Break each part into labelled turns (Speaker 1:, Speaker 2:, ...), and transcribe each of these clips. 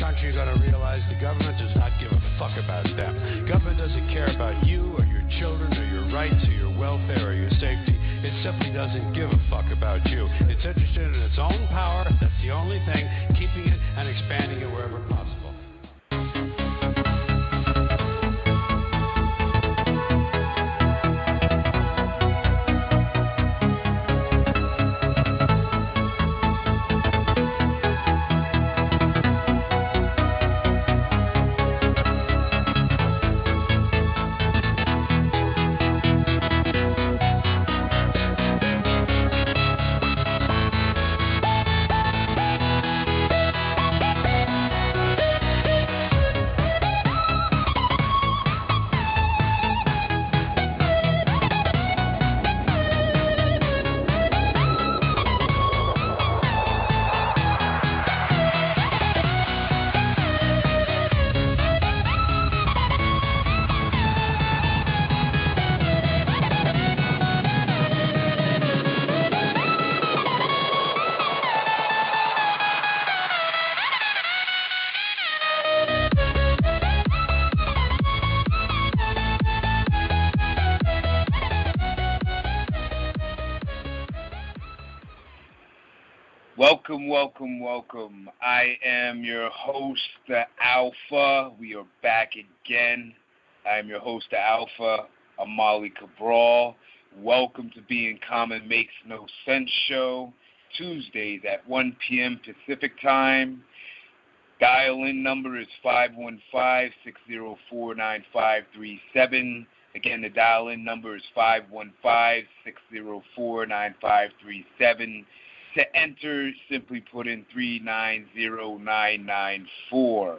Speaker 1: country are going to realize the government does not give a fuck about them. Government doesn't care about you or your children or your rights or your welfare or your safety. It simply doesn't give a fuck about you. It's interested in its own power. That's the only thing, keeping it and expanding it wherever possible.
Speaker 2: Welcome. I am your host, the Alpha. We are back again. I am your host, the Alpha, Amali Cabral. Welcome to Being Common Makes No Sense Show, Tuesdays at 1 p.m. Pacific Time. Dial-in number is 515-604-9537. Again, the dial-in number is 515-604-9537. To enter, simply put in 390994.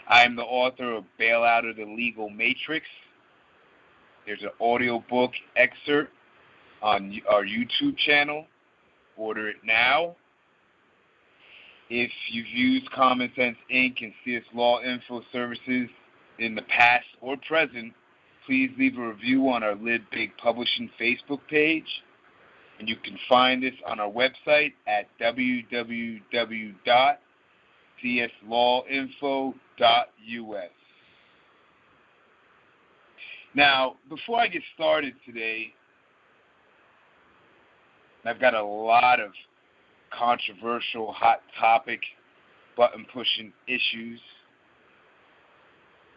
Speaker 2: I am the author of Bail Out of the Legal Matrix. There's an audiobook excerpt on our YouTube channel. Order it now. If you've used Common Sense Inc. and Cslawinfo services in the past or present, please leave a review on our Live Big Publishing Facebook page. And you can find this on our website at www.cslawinfo.us. Now, before I get started today, I've got a lot of controversial, hot topic, button-pushing issues.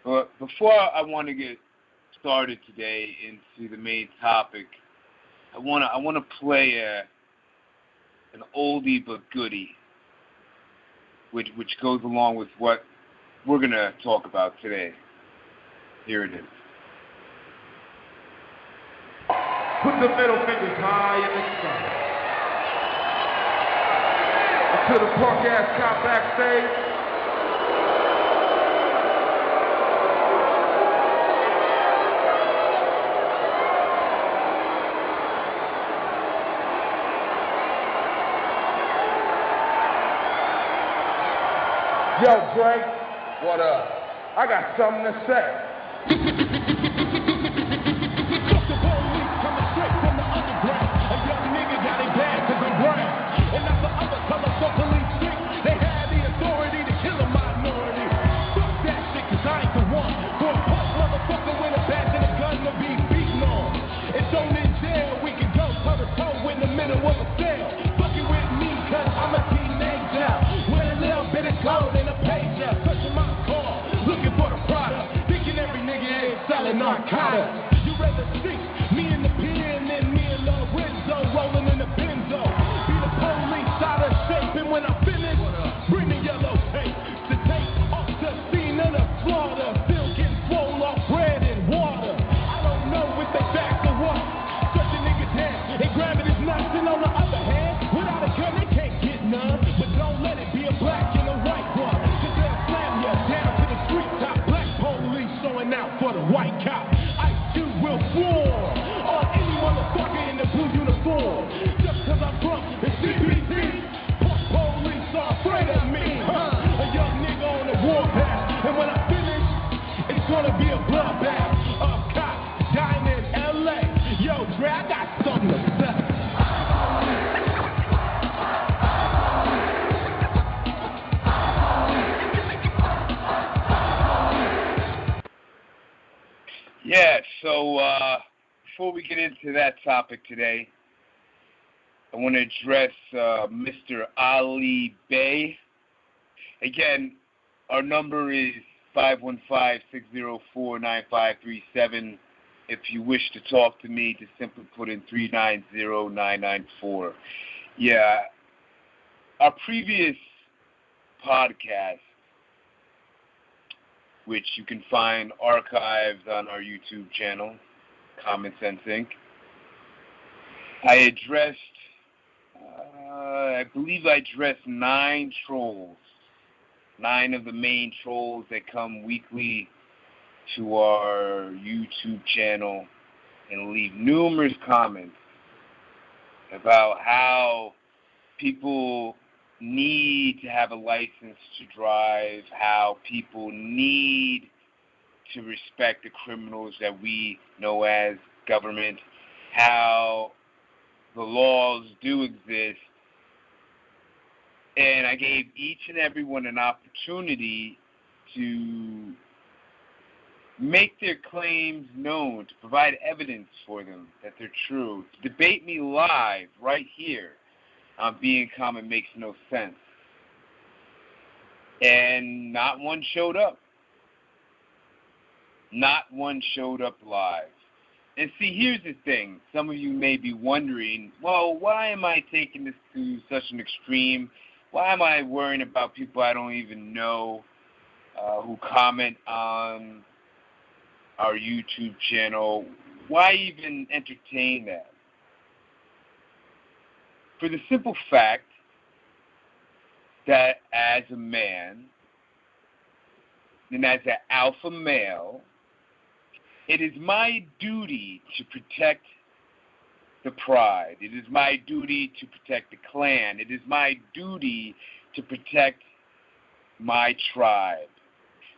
Speaker 2: But before I want to get started today into the main topic, I want to play an oldie but goodie, which goes along with what we're going to talk about today. Here it is.
Speaker 3: Put the middle fingers high in the sky. Until the punk-ass cop backstage. Yo, Drake. What up? I got something to say. Fuck the police coming straight from the underground. A young nigga got it bad cause I'm brown. And not the other color for police street. They had the authority to kill a minority. Fuck that shit cause I ain't the one. For a punk motherfucker with a badge and a gun to be beaten on. It's only in jail we can go toe to toe in the middle of a cell. Fucking with me cause I'm a teenager. With a little bit of gold in a pager. Touching my car, looking for the product. Thinking every nigga is selling narcotics. You read the streets, me in the pen and me and Lorenzo rolling in the benzo. Be the police out of shape and when I finish, bring the yellow tape to take off the scene of the slaughter. Still getting swole off bread and water. I don't know if they back or what. Such a nigga down and grabbing his nuts and on the other hand, without a gun they can't get none. But don't let it be a black and a white one. Cause they'll slam you down to the street top. Black police showing out for the white cop. IQ will swarm on any motherfucker in the blue uniform. Just cause I'm drunk and CPT, police are afraid of me. A young nigga on the warpath. And when I finish, it's gonna be a bloodbath of cops dying in LA. Yo, Dre, I got something to say.
Speaker 2: So before we get into that topic today, I want to address Mr. Ali Bey. Again, our number is 515-604-9537. If you wish to talk to me, just simply put in 390-994. Yeah, our previous podcast, which you can find archived on our YouTube channel, Common Sense Inc., I addressed, I believe I addressed 9 trolls, 9 of the main trolls that come weekly to our YouTube channel and leave numerous comments about how people need to have a license to drive, how people need to respect the criminals that we know as government, how the laws do exist. And I gave each and everyone an opportunity to make their claims known, to provide evidence for them that they're true, to debate me live right here on Being Common Makes No Sense. And not one showed up. Not one showed up live. And see, here's the thing. Some of you may be wondering, well, why am I taking this to such an extreme? Why am I worrying about people I don't even know who comment on our YouTube channel? Why even entertain that? For the simple fact that as a man and as an alpha male, it is my duty to protect the pride. It is my duty to protect the clan. It is my duty to protect my tribe.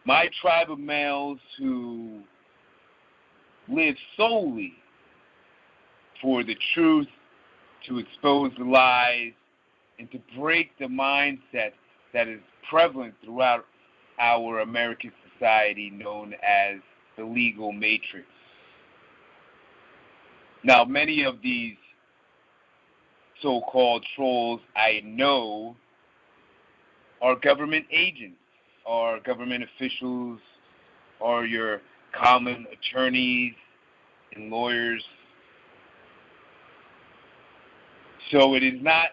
Speaker 2: My tribe of males who live solely for the truth, to expose the lies, and to break the mindset that is prevalent throughout our American society known as the legal matrix. Now, many of these so-called trolls I know are government agents, are government officials, are your common attorneys and lawyers. So it is not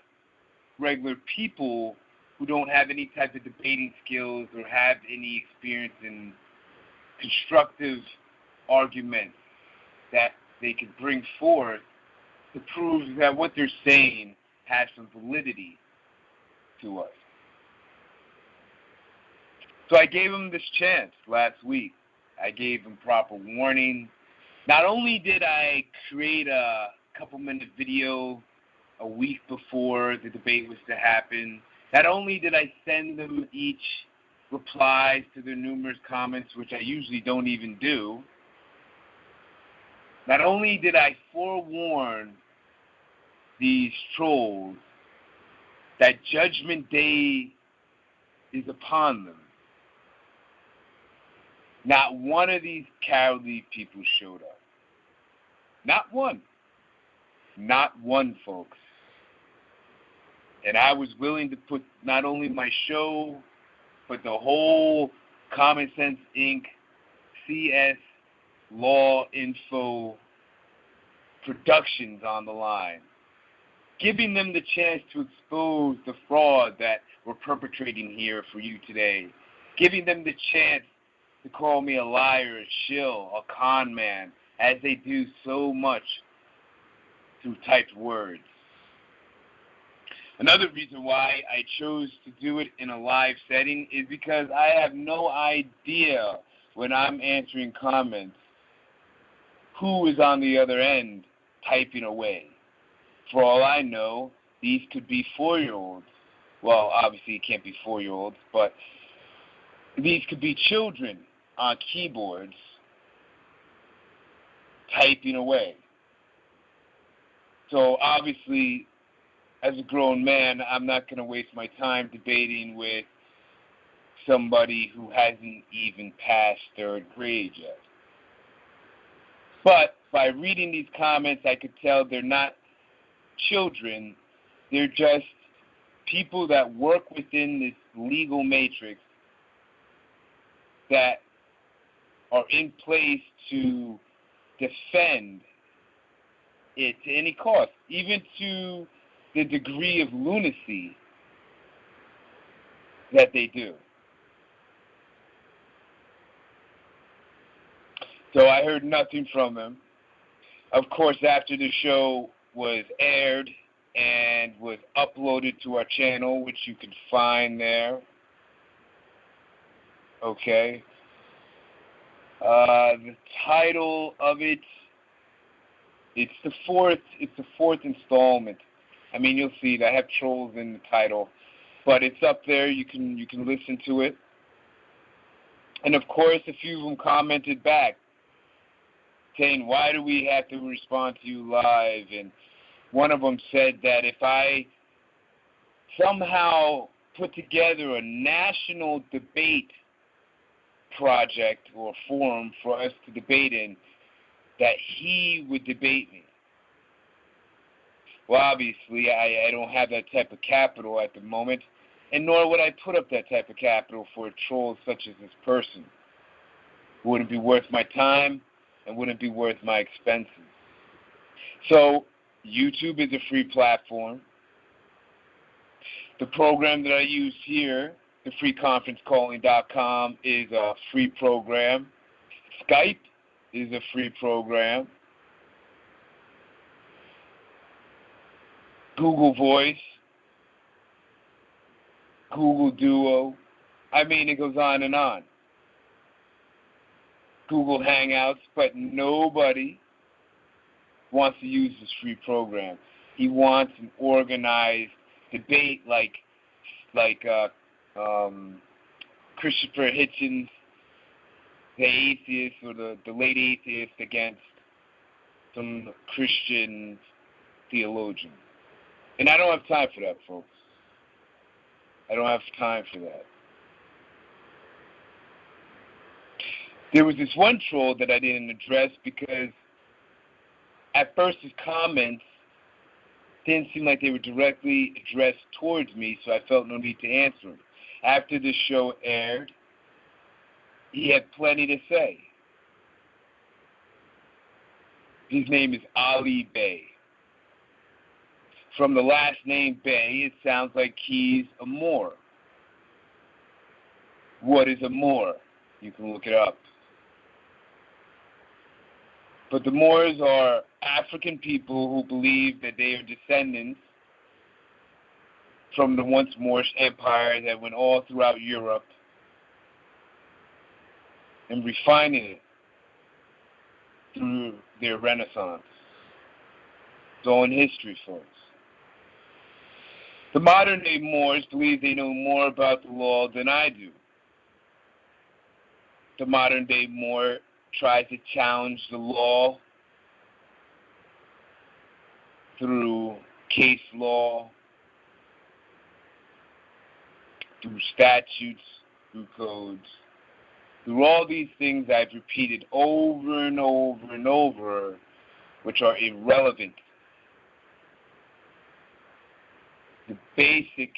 Speaker 2: regular people who don't have any type of debating skills or have any experience in constructive arguments that they can bring forth to prove that what they're saying has some validity to us. So I gave them this chance last week. I gave them proper warning. Not only did I create a couple-minute video a week before the debate was to happen, not only did I send them each replies to their numerous comments, which I usually don't even do, not only did I forewarn these trolls that Judgment Day is upon them, not one of these cowardly people showed up. Not one. Not one, folks. And I was willing to put not only my show, but the whole Common Sense Inc. Cslawinfo productions on the line, giving them the chance to expose the fraud that we're perpetrating here for you today, giving them the chance to call me a liar, a shill, a con man, as they do so much through typed words. Another reason why I chose to do it in a live setting is because I have no idea when I'm answering comments who is on the other end typing away. For all I know, these could be 4-year-olds. Well, obviously it can't be 4-year-olds, but these could be children on keyboards typing away. So obviously, as a grown man, I'm not going to waste my time debating with somebody who hasn't even passed 3rd grade yet. But by reading these comments, I could tell they're not children. They're just people that work within this legal matrix that are in place to defend it to any cost, even to the degree of lunacy that they do. So I heard nothing from him. Of course, after the show was aired and was uploaded to our channel, which you can find there. Okay. The title of it, it's the fourth installment. I mean, you'll see it. I have trolls in the title, but it's up there. You can listen to it. And of course, a few of them commented back, saying, why do we have to respond to you live? And one of them said that if I somehow put together a national debate project or forum for us to debate in, that he would debate me. Well, obviously, I don't have that type of capital at the moment, and nor would I put up that type of capital for a troll such as this person. It wouldn't be worth my time and wouldn't be worth my expenses. So, YouTube is a free platform. The program that I use here, the freeconferencecalling.com, is a free program. Skype is a free program. Google Voice, Google Duo. I mean, it goes on and on. Google Hangouts, but nobody wants to use this free program. He wants an organized debate like Christopher Hitchens, the atheist or the late atheist against some Christian theologian. And I don't have time for that, folks. I don't have time for that. There was this one troll that I didn't address because at first his comments didn't seem like they were directly addressed towards me, so I felt no need to answer them. After the show aired, he had plenty to say. His name is Ali Bey. From the last name Bey, it sounds like he's a Moor. What is a Moor? You can look it up. But the Moors are African people who believe that they are descendants from the once Moorish empire that went all throughout Europe and refining it through their Renaissance. It's all in history, folks. The modern-day Moors believe they know more about the law than I do. The modern-day Moor tries to challenge the law through case law, through statutes, through codes, through all these things I've repeated over and over and over, which are irrelevant. The basic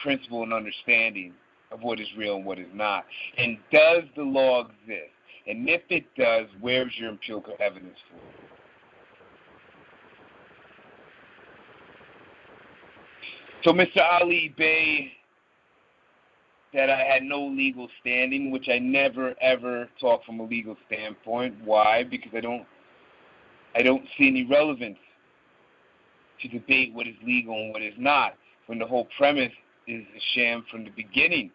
Speaker 2: principle and understanding of what is real and what is not. And does the law exist? And if it does, where's your empirical evidence for it? So Mr. Ali Bey said I had no legal standing, which I never ever talk from a legal standpoint. Why? Because I don't see any relevance to debate what is legal and what is not, when the whole premise is a sham from the beginning,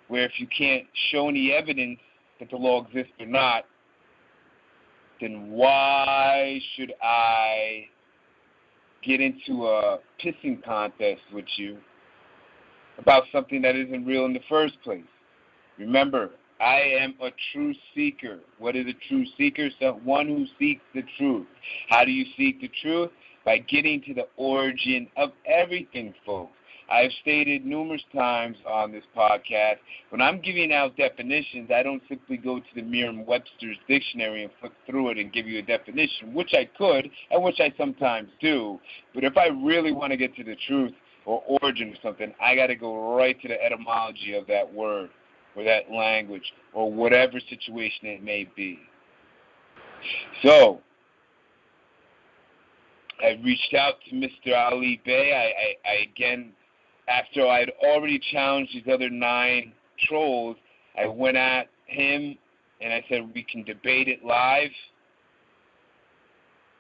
Speaker 2: where if you can't show any evidence that the law exists or not, then why should I get into a pissing contest with you about something that isn't real in the first place? Remember, I am a truth seeker. What is a truth seeker? One who seeks the truth. How do you seek the truth? By getting to the origin of everything, folks. I've stated numerous times on this podcast, when I'm giving out definitions, I don't simply go to the Merriam-Webster's dictionary and flip through it and give you a definition, which I could and which I sometimes do. But if I really want to get to the truth or origin of something, I got to go right to the etymology of that word or that language or whatever situation it may be. So, I reached out to Mr. Ali Bey. I again, after I had already challenged these other 9 trolls, I went at him and I said, we can debate it live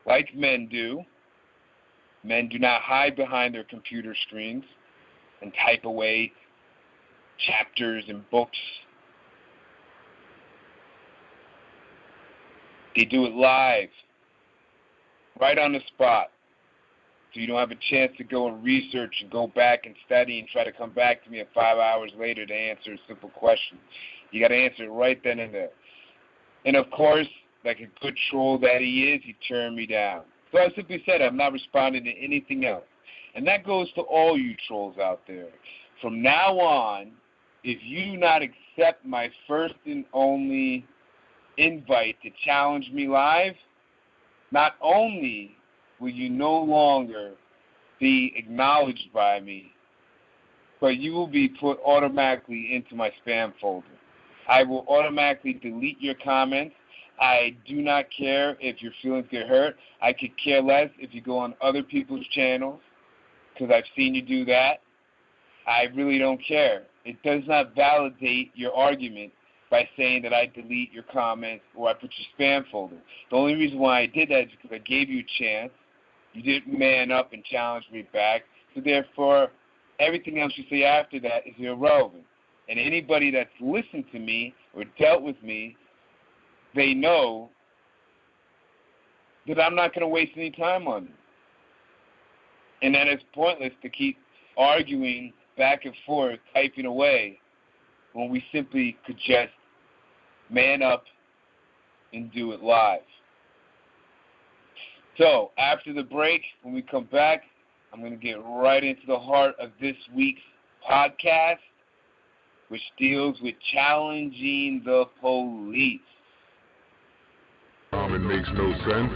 Speaker 2: like men do. Men do not hide behind their computer screens and type away chapters and books. They do it live, right on the spot. So you don't have a chance to go and research and go back and study and try to come back to me 5 hours later to answer a simple question. You got to answer it right then and there. And of course, like a good troll that he is, he turned me down. So I simply said I'm not responding to anything else. And that goes to all you trolls out there. From now on, if you do not accept my first and only invite to challenge me live, not only will you no longer be acknowledged by me, but you will be put automatically into my spam folder. I will automatically delete your comments. I do not care if your feelings get hurt. I could care less if you go on other people's channels, because I've seen you do that. I really don't care. It does not validate your argument by saying that I delete your comments or I put your spam folder. The only reason why I did that is because I gave you a chance. You didn't man up and challenge me back. So therefore, everything else you say after that is irrelevant. And anybody that's listened to me or dealt with me, they know that I'm not going to waste any time on them. And that it's pointless to keep arguing back and forth, typing away, when we simply could just man up and do it live. So, after the break, when we come back, I'm going to get right into the heart of this week's podcast, which deals with challenging the police.
Speaker 4: It makes no sense.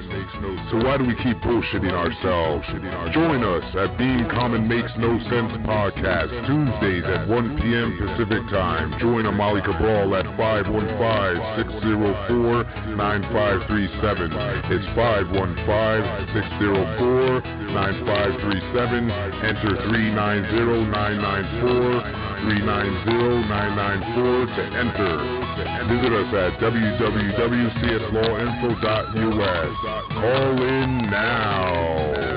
Speaker 4: So why do we keep bullshitting ourselves? Join us at Being Common Makes No Sense podcast, Tuesdays at 1 p.m. Pacific Time. Join Amali Cabral at 515-604-9537. It's 515-604-9537. Enter 390-994. 390-994 to enter. Visit us at www.cslawinfo.us. Call in now.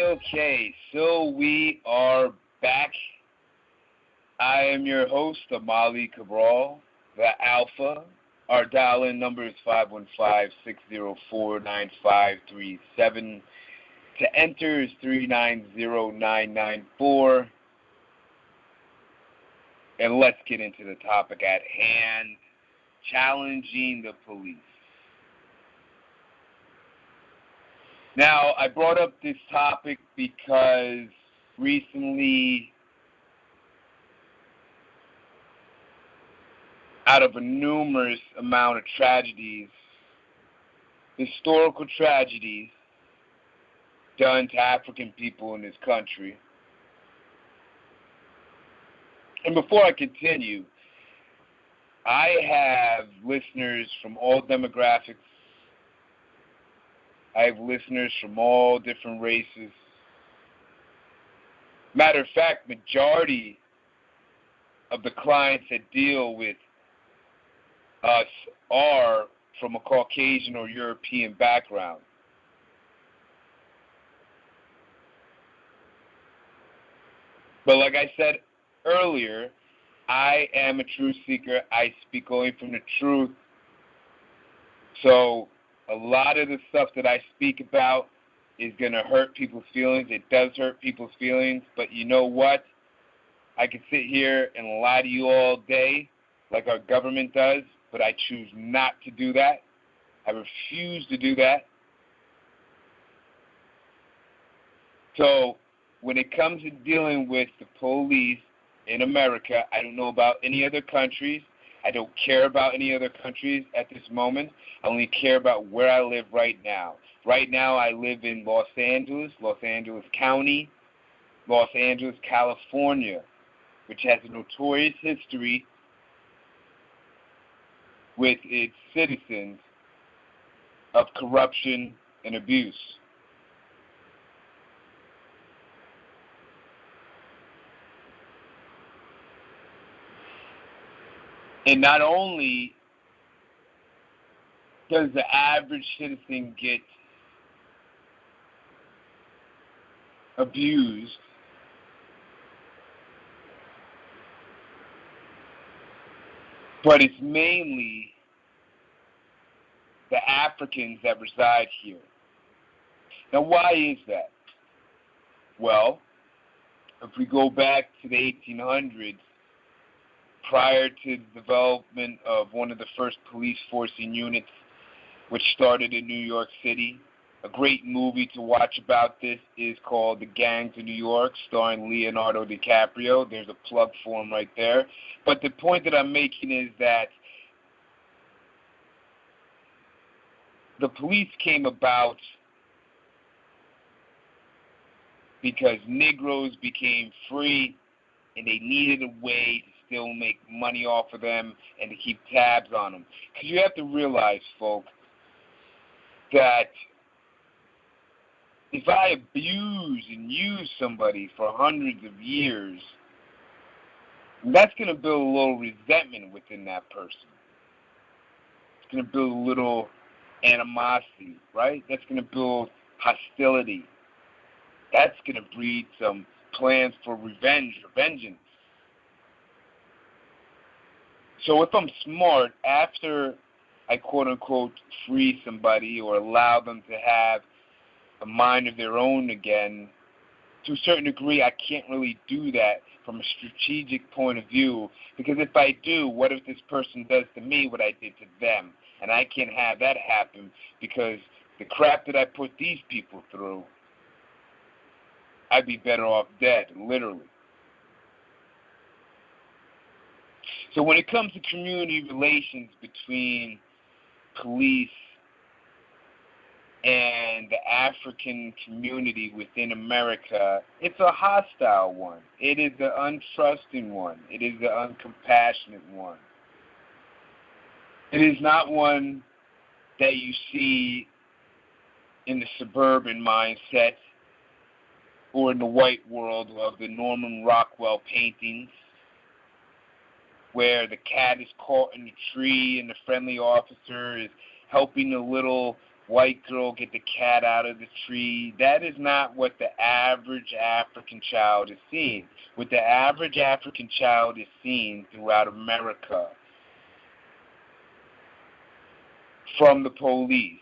Speaker 4: Okay. So we are back. I am your host, Amali Cabral, the Alpha. Our dial-in number is 515-604-9537. To enter is 390-994. And let's get into the topic at hand, challenging the police. Now, I brought up this topic because recently, out of a numerous amount of tragedies, historical tragedies done to African people in this country. And before I continue, I have listeners from all demographics,
Speaker 2: I have listeners from all different races. Matter of fact, majority of the clients that deal with us are from a Caucasian or European background. But like I said earlier, I am a truth seeker. I speak only from the truth. So a lot of the stuff that I speak about is going to hurt people's feelings. It does hurt people's feelings. But you know what? I could sit here and lie to you all day like our government does, but I choose not to do that. I refuse to do that. So when it comes to dealing with the police in America, I don't know about any other countries. I don't care about any other countries at this moment. I only care about where I live right now. Right now I live in Los Angeles County, Los Angeles, California, which has a notorious history with its citizens of corruption and abuse. And not only does the average citizen get abused, but it's mainly the Africans that reside here. Now, why is that? Well, if we go back to the 1800s, prior to the development of one of the first police forcing units, which started in New York City, a great movie to watch about this is called The Gangs of New York, starring Leonardo DiCaprio. There's a plug for him right there. But the point that I'm making is that the police came about because Negroes became free and they needed a way to still make money off of them and to keep tabs on them. Because you have to realize, folks, that if I abuse and use somebody for hundreds of years, that's going to build a little resentment within that person. It's going to build a little animosity, right? That's going to build hostility. That's going to breed some plans for revenge or vengeance. So if I'm smart, after I quote-unquote free somebody or allow them to have a mind of their own again, to a certain degree, I can't really do that from a strategic point of view, because if I do, what if this person does to me what I did to them? And I can't have that happen, because the crap that I put these people through, I'd be better off dead, literally. So when it comes to community relations between police and the African community within America, it's a hostile one. It is an untrusting one. It is an uncompassionate one. It is not one that you see in the suburban mindset or in the white world of the Norman Rockwell paintings, where the cat is caught in the tree and the friendly officer is helping the little white girl get the cat out of the tree. That is not what the average African child is seeing. What the average African child is seeing throughout America from the police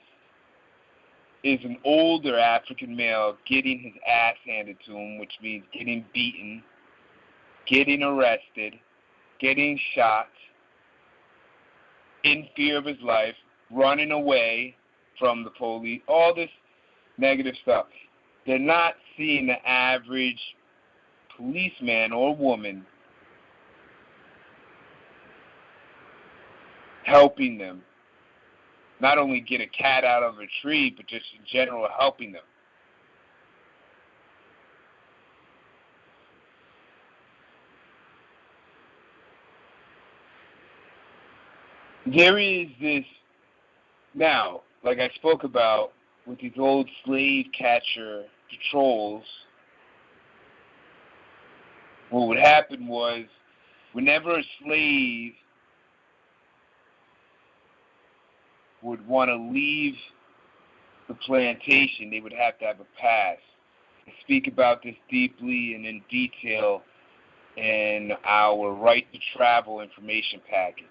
Speaker 2: is an older African male getting his ass handed to him, which means getting beaten, getting arrested, getting shot, in fear of his life, running away from the police, all this negative stuff. They're not seeing the average policeman or woman helping them. Not only get a cat out of a tree, but just in general helping them. There is this, now, like I spoke about with these old slave catcher patrols, what would happen was, whenever a slave would want to leave the plantation, they would have to have a pass. I speak about this deeply and in detail in our Right to Travel information package.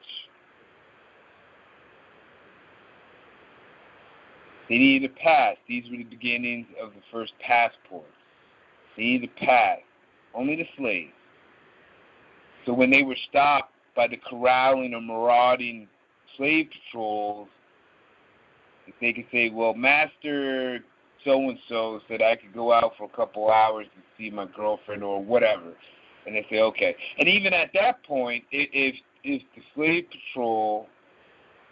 Speaker 2: They needed a pass. These were the beginnings of the first passports. They needed a pass. Only the slaves. So when they were stopped by the corralling or marauding slave patrols, they could say, well, Master so-and-so said I could go out for a couple hours to see my girlfriend or whatever. And they say, okay. And even at that point, if the slave patrol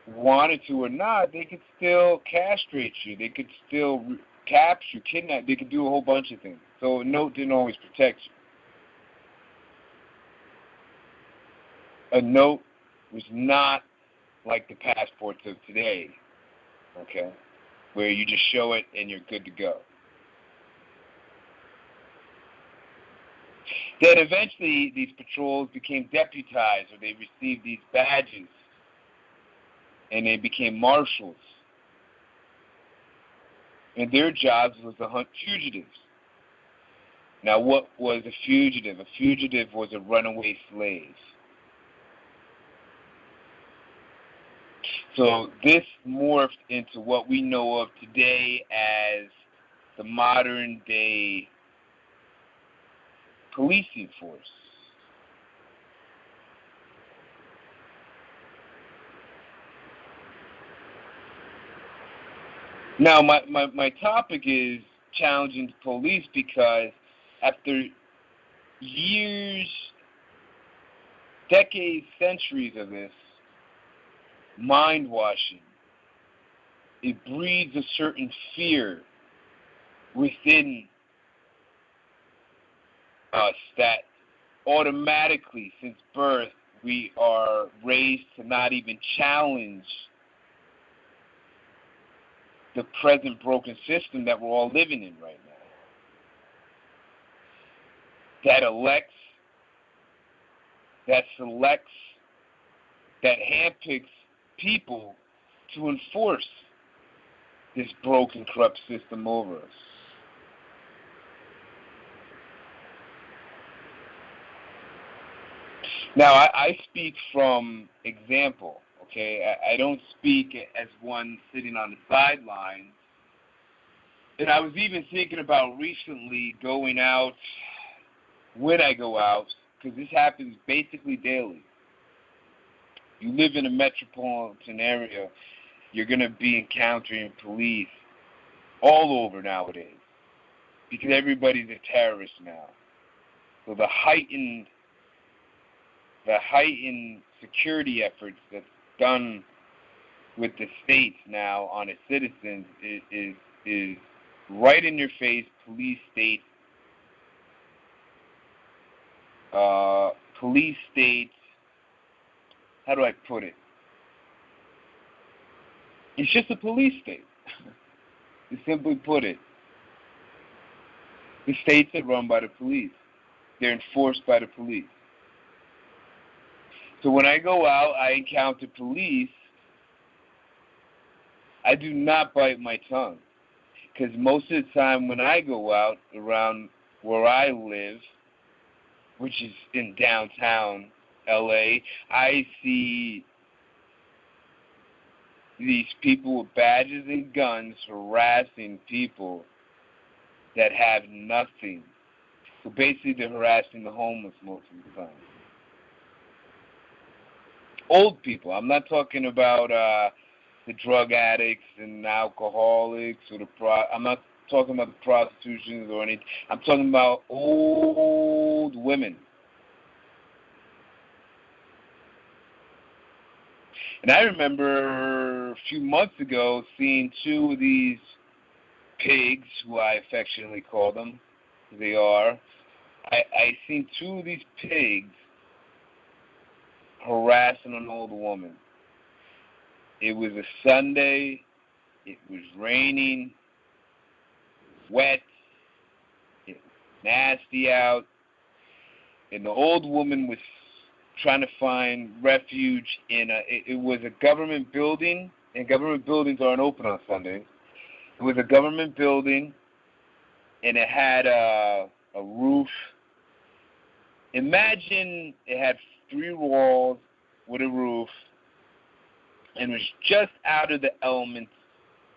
Speaker 2: wanted to or not, they could still castrate you. They could still capture, kidnap. They could do a whole bunch of things. So a note didn't always protect you. A note was not like the passports of today, okay, where you just show it and you're good to go. Then eventually these patrols became deputized, or they received these badges, and they became marshals. And their jobs was to hunt fugitives. Now, what was a fugitive? A fugitive was a runaway slave. So this morphed into what we know of today as the modern day policing force. Now, my topic is challenging the police because after years, decades, centuries of this mind washing, it breeds a certain fear within us that automatically, since birth, we are raised to not even challenge the present broken system that we're all living in right now. That elects, that selects, that handpicks people to enforce this broken, corrupt system over us. Now, I speak from example, okay? I don't speak as one sitting on the sidelines. And I was even thinking about recently going out, when I go out, because this happens basically daily. You live in a metropolitan area, you're going to be encountering police all over nowadays because everybody's a terrorist now. So the heightened security efforts that's done with the states now on its citizens is right in your face. Police state, how do I put it? It's just a police state. To simply put it, the states are run by the police. They're enforced by the police. So when I go out, I encounter police, I do not bite my tongue. Because most of the time when I go out around where I live, which is in downtown LA, I see these people with badges and guns harassing people that have nothing. So basically they're harassing the homeless most of the time. Old people. I'm not talking about the drug addicts and alcoholics or I'm not talking about the prostitutions or anything. I'm talking about old women. And I remember a few months ago seeing two of these pigs, who I affectionately call them, they are. I seen two of these pigs harassing an old woman. It was a Sunday. It was raining. wet, it was nasty out, and the old woman was trying to find refuge in it was a government building, and government buildings aren't open on Sundays. It was a government building, and it had a roof. Imagine it had 3 walls with a roof, and was just out of the elements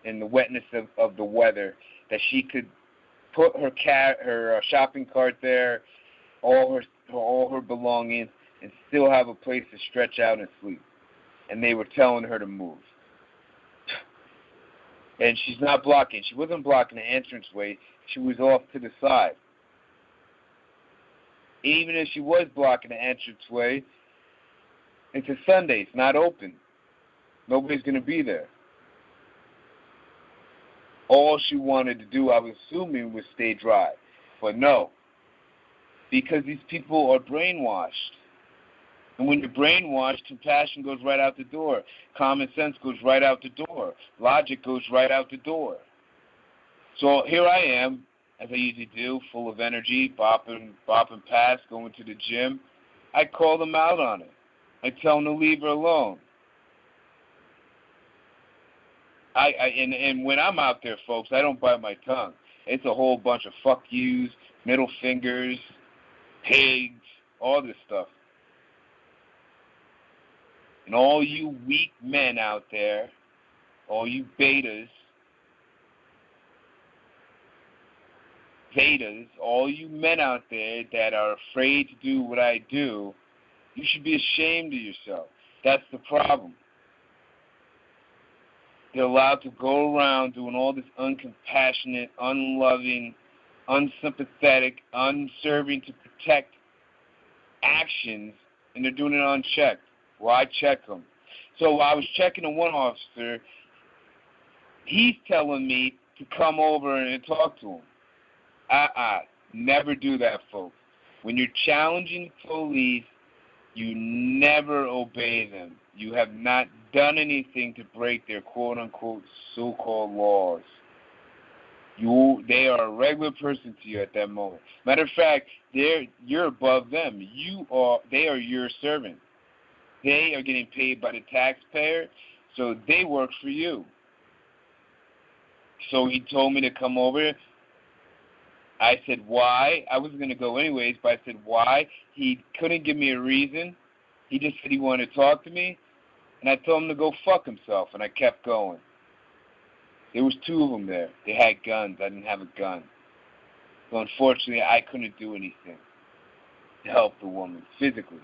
Speaker 2: and the wetness of the weather that she could put her shopping cart there, all her belongings, and still have a place to stretch out and sleep. And they were telling her to move. And she's not blocking. She wasn't blocking the entranceway. She was off to the side. Even if she was blocking the entranceway, it's a Sunday. It's not open. Nobody's going to be there. All she wanted to do, I was assuming, was stay dry. But no. Because these people are brainwashed. And when you're brainwashed, compassion goes right out the door. Common sense goes right out the door. Logic goes right out the door. So here I am, as I usually do, full of energy, bopping past, going to the gym. I call them out on it. I tell them to leave her alone. And when I'm out there, folks, I don't bite my tongue. It's a whole bunch of fuck yous, middle fingers, pigs, all this stuff. And all you weak men out there, all you betas, all you men out there that are afraid to do what I do, you should be ashamed of yourself. That's the problem. They're allowed to go around doing all this uncompassionate, unloving, unsympathetic, unserving to protect actions, and they're doing it unchecked. Well, I check them. So I was checking the one officer. He's telling me to come over and talk to him. Never do that, folks. When you're challenging the police, you never obey them. You have not done anything to break their quote-unquote so-called laws. They are a regular person to you at that moment. Matter of fact, you're above them. They are your servant. They are getting paid by the taxpayer, so they work for you. So he told me to come over. I said, why? I was going to go anyways, but I said, why? He couldn't give me a reason. He just said he wanted to talk to me, and I told him to go fuck himself, and I kept going. There was 2 of them there. They had guns. I didn't have a gun. So unfortunately, I couldn't do anything to help the woman physically.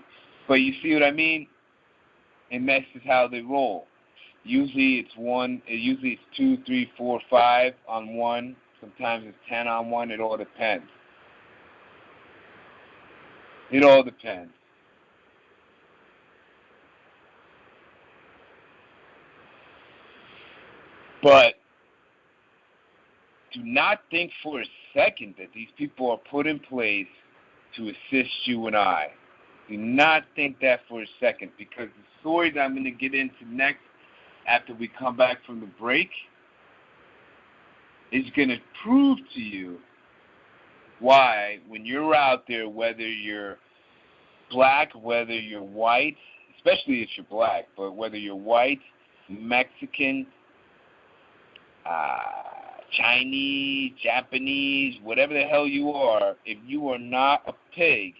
Speaker 2: But you see what I mean? And that's just how they roll. Usually it's 2, 3, 4, 5 on one. Sometimes it's 10 on one. It all depends. It all depends. But do not think for a second that these people are put in place to assist you and I. Do not think that for a second, because the story that I'm going to get into next after we come back from the break is going to prove to you why, when you're out there, whether you're black, whether you're white, especially if you're black, but whether you're white, Mexican, Chinese, Japanese, whatever the hell you are, if you are not a pig,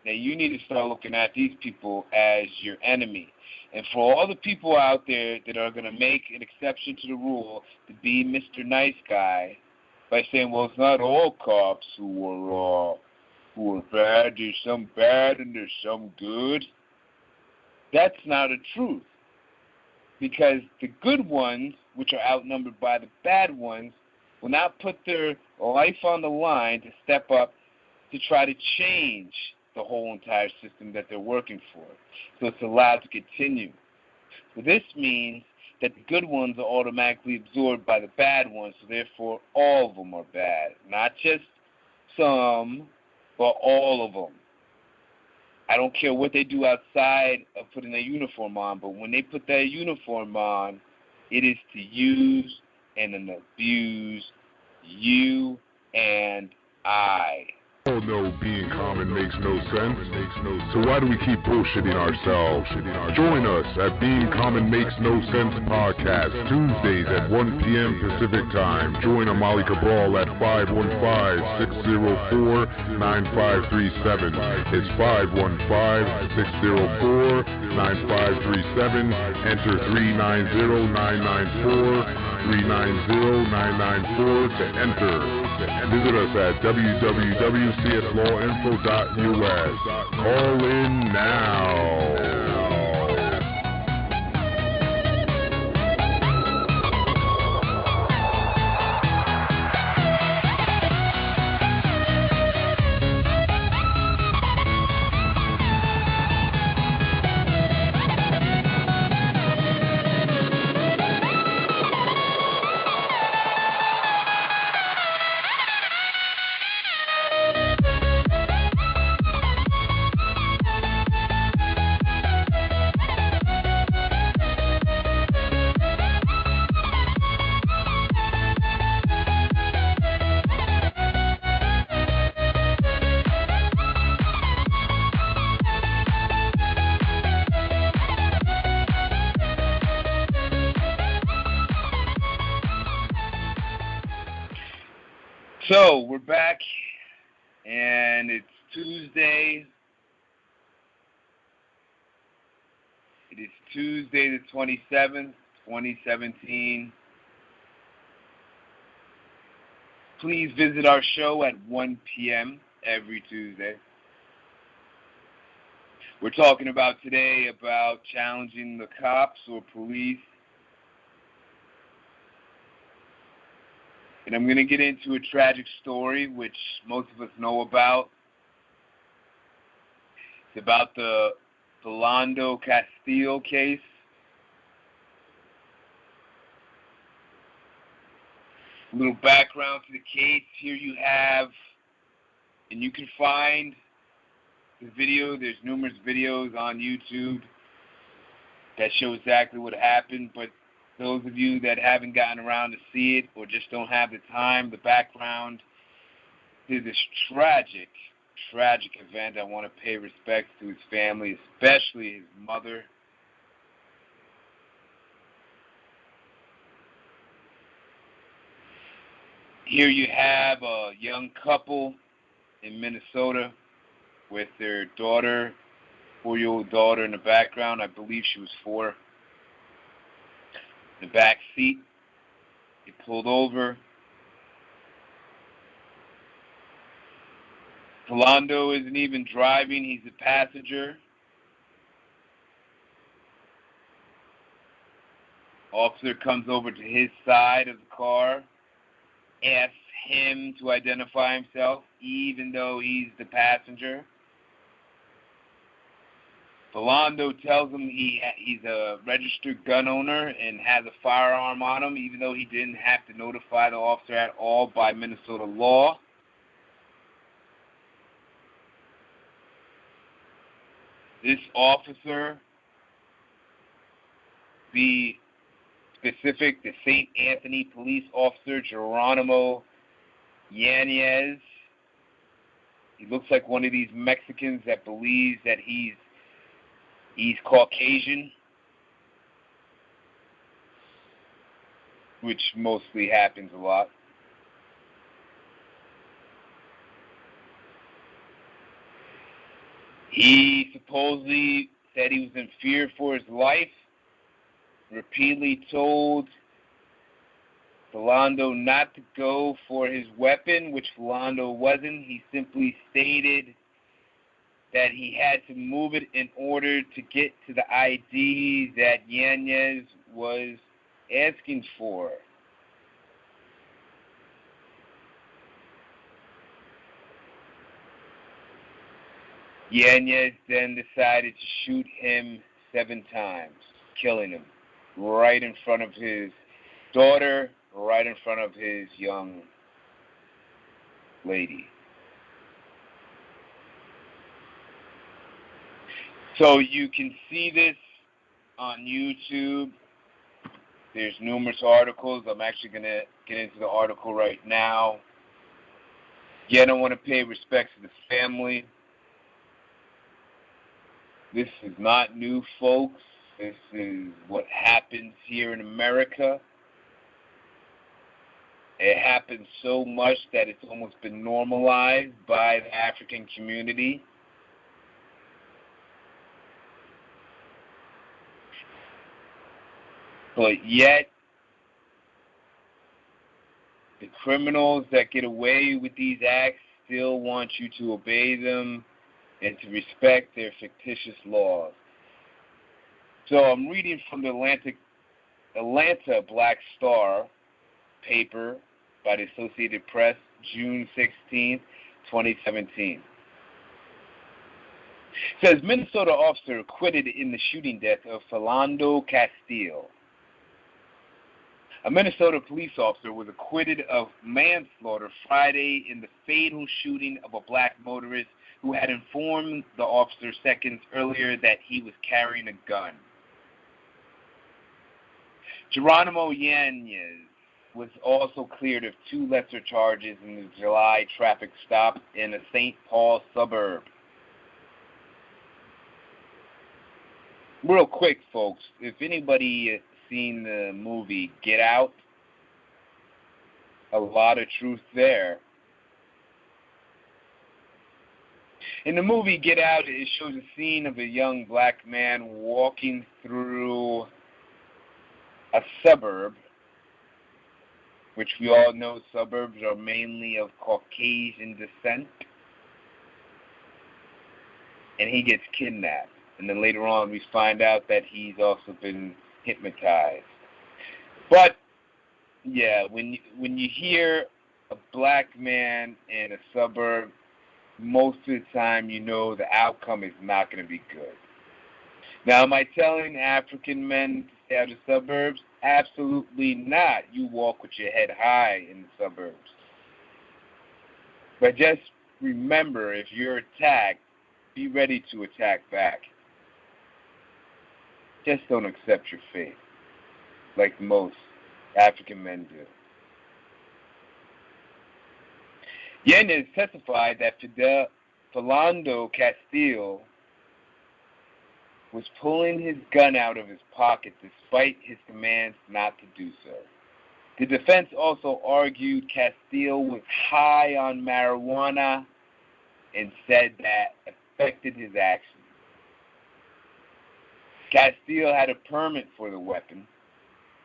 Speaker 2: then you need to start looking at these people as your enemy. And for all the people out there that are going to make an exception to the rule to be Mr. Nice Guy by saying, well, it's not all cops who are bad, there's some bad and there's some good, that's not a truth. Because the good ones, which are outnumbered by the bad ones, will not put their life on the line to step up to try to change the whole entire system that they're working for. So it's allowed to continue. So this means that the good ones are automatically absorbed by the bad ones, so therefore all of them are bad. Not just some, but all of them. I don't care what they do outside of putting their uniform on, but when they put that uniform on, it is to use and then abuse You and I.
Speaker 4: All know being common makes no sense, so why do we keep bullshitting ourselves? Join us at Being Common Makes No Sense podcast, Tuesdays at 1 p.m. Pacific time. Join Amali Cabral at 515-604-9537. It's 515-604-9537. Enter 390-994. 390-994 to enter. Visit us at www.cslawinfo.us. Call in now.
Speaker 2: So, we're back, and it's Tuesday. It is Tuesday the 27th, 2017. Please visit our show at 1 p.m. every Tuesday. We're talking about today about challenging the cops or police. And I'm going to get into a tragic story, which most of us know about. It's about the Philando Castile case. A little background to the case. Here you have, and you can find the video. There's numerous videos on YouTube that show exactly what happened, but those of you that haven't gotten around to see it or just don't have the time, the background to this tragic event, I want to pay respect to his family, especially his mother. Here you have a young couple in Minnesota with their daughter, 4-year-old daughter in the background. I believe she was 4. The back seat. He pulled over. Philando isn't even driving, he's a passenger. Officer comes over to his side of the car, asks him to identify himself, even though he's the passenger. Philando tells him he's a registered gun owner and has a firearm on him, even though he didn't have to notify the officer at all by Minnesota law. This officer, be specific, the St. Anthony police officer, Geronimo Yanez. He looks like one of these Mexicans that believes that he's Caucasian, which mostly happens a lot. He supposedly said he was in fear for his life, repeatedly told Philando not to go for his weapon, which Philando wasn't. He simply stated that he had to move it in order to get to the ID that Yanez was asking for. Yanez then decided to shoot him 7 times, killing him right in front of his daughter, right in front of his young lady. So you can see this on YouTube. There's numerous articles. I'm actually going to get into the article right now. Yet I want to pay respects to the family. This is not new, folks. This is what happens here in America. It happens so much that it's almost been normalized by the African community. But yet, the criminals that get away with these acts still want you to obey them and to respect their fictitious laws. So I'm reading from the Atlanta Black Star paper by the Associated Press, June 16, 2017. It says, Minnesota officer acquitted in the shooting death of Philando Castile. A Minnesota police officer was acquitted of manslaughter Friday in the fatal shooting of a black motorist who had informed the officer seconds earlier that he was carrying a gun. Geronimo Yanez was also cleared of 2 lesser charges in the July traffic stop in a St. Paul suburb. Real quick, folks, if anybody seen the movie Get Out, a lot of truth there. In the movie Get Out, it shows a scene of a young black man walking through a suburb, which we all know suburbs are mainly of Caucasian descent, and he gets kidnapped. And then later on we find out that he's also been hypnotized. But yeah, when you hear a black man in a suburb, most of the time you know the outcome is not going to be good. Now, am I telling African men to stay out of the suburbs? Absolutely not. You walk with your head high in the suburbs. But just remember, if you're attacked, be ready to attack back. Just don't accept your fate, like most African men do. Yanez testified that Philando Castile was pulling his gun out of his pocket despite his commands not to do so. The defense also argued Castile was high on marijuana and said that affected his actions. Castile had a permit for the weapon.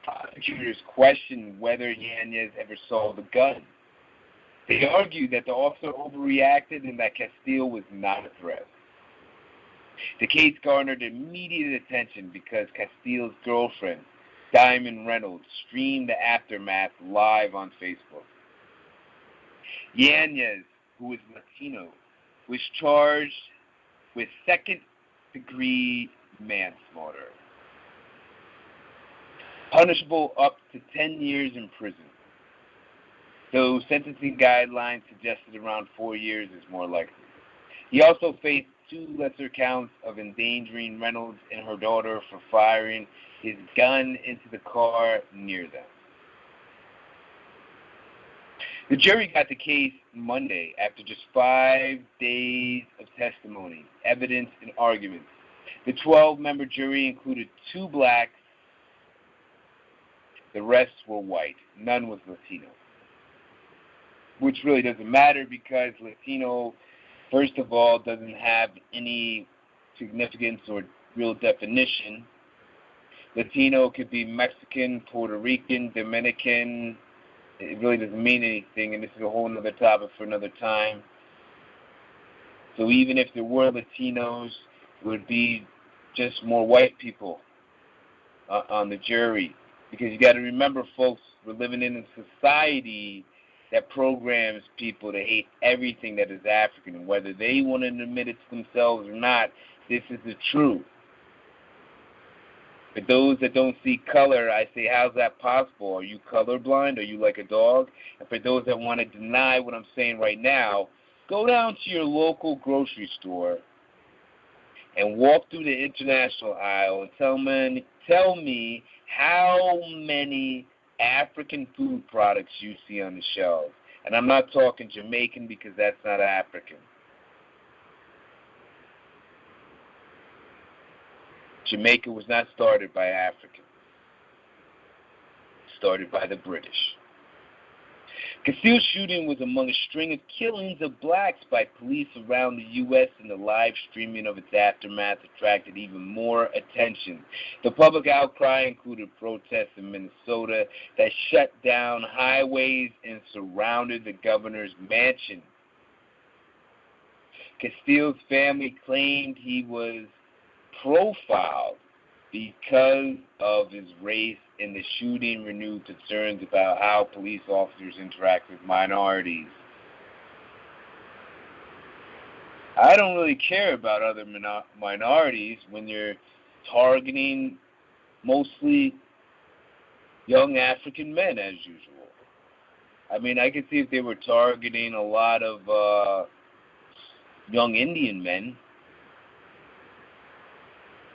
Speaker 2: Prosecutors questioned whether Yanez ever saw the gun. They argued that the officer overreacted and that Castile was not a threat. The case garnered immediate attention because Castile's girlfriend, Diamond Reynolds, streamed the aftermath live on Facebook. Yanez, who is Latino, was charged with second-degree manslaughter, punishable up to 10 years in prison, though sentencing guidelines suggested around 4 years is more likely. He also faced 2 lesser counts of endangering Reynolds and her daughter for firing his gun into the car near them. The jury got the case Monday after just 5 days of testimony, evidence, and arguments. The 12-member jury included 2 blacks. The rest were white. None was Latino. Which really doesn't matter because Latino, first of all, doesn't have any significance or real definition. Latino could be Mexican, Puerto Rican, Dominican. It really doesn't mean anything, and this is a whole other topic for another time. So even if there were Latinos, it would be just more white people on the jury. Because you got to remember, folks, we're living in a society that programs people to hate everything that is African. And whether they want to admit it to themselves or not, this is the truth. For those that don't see color, I say, how's that possible? Are you colorblind? Are you like a dog? And for those that want to deny what I'm saying right now, go down to your local grocery store and walk through the international aisle and tell me how many African food products you see on the shelves. And I'm not talking Jamaican because that's not African. Jamaica was not started by Africans. Started by the British. Castile's shooting was among a string of killings of blacks by police around the U.S., and the live streaming of its aftermath attracted even more attention. The public outcry included protests in Minnesota that shut down highways and surrounded the governor's mansion. Castile's family claimed he was profiled because of his race, and the shooting renewed concerns about how police officers interact with minorities. I don't really care about other minorities when you're targeting mostly young African men, as usual. I mean, I could see if they were targeting a lot of young Indian men.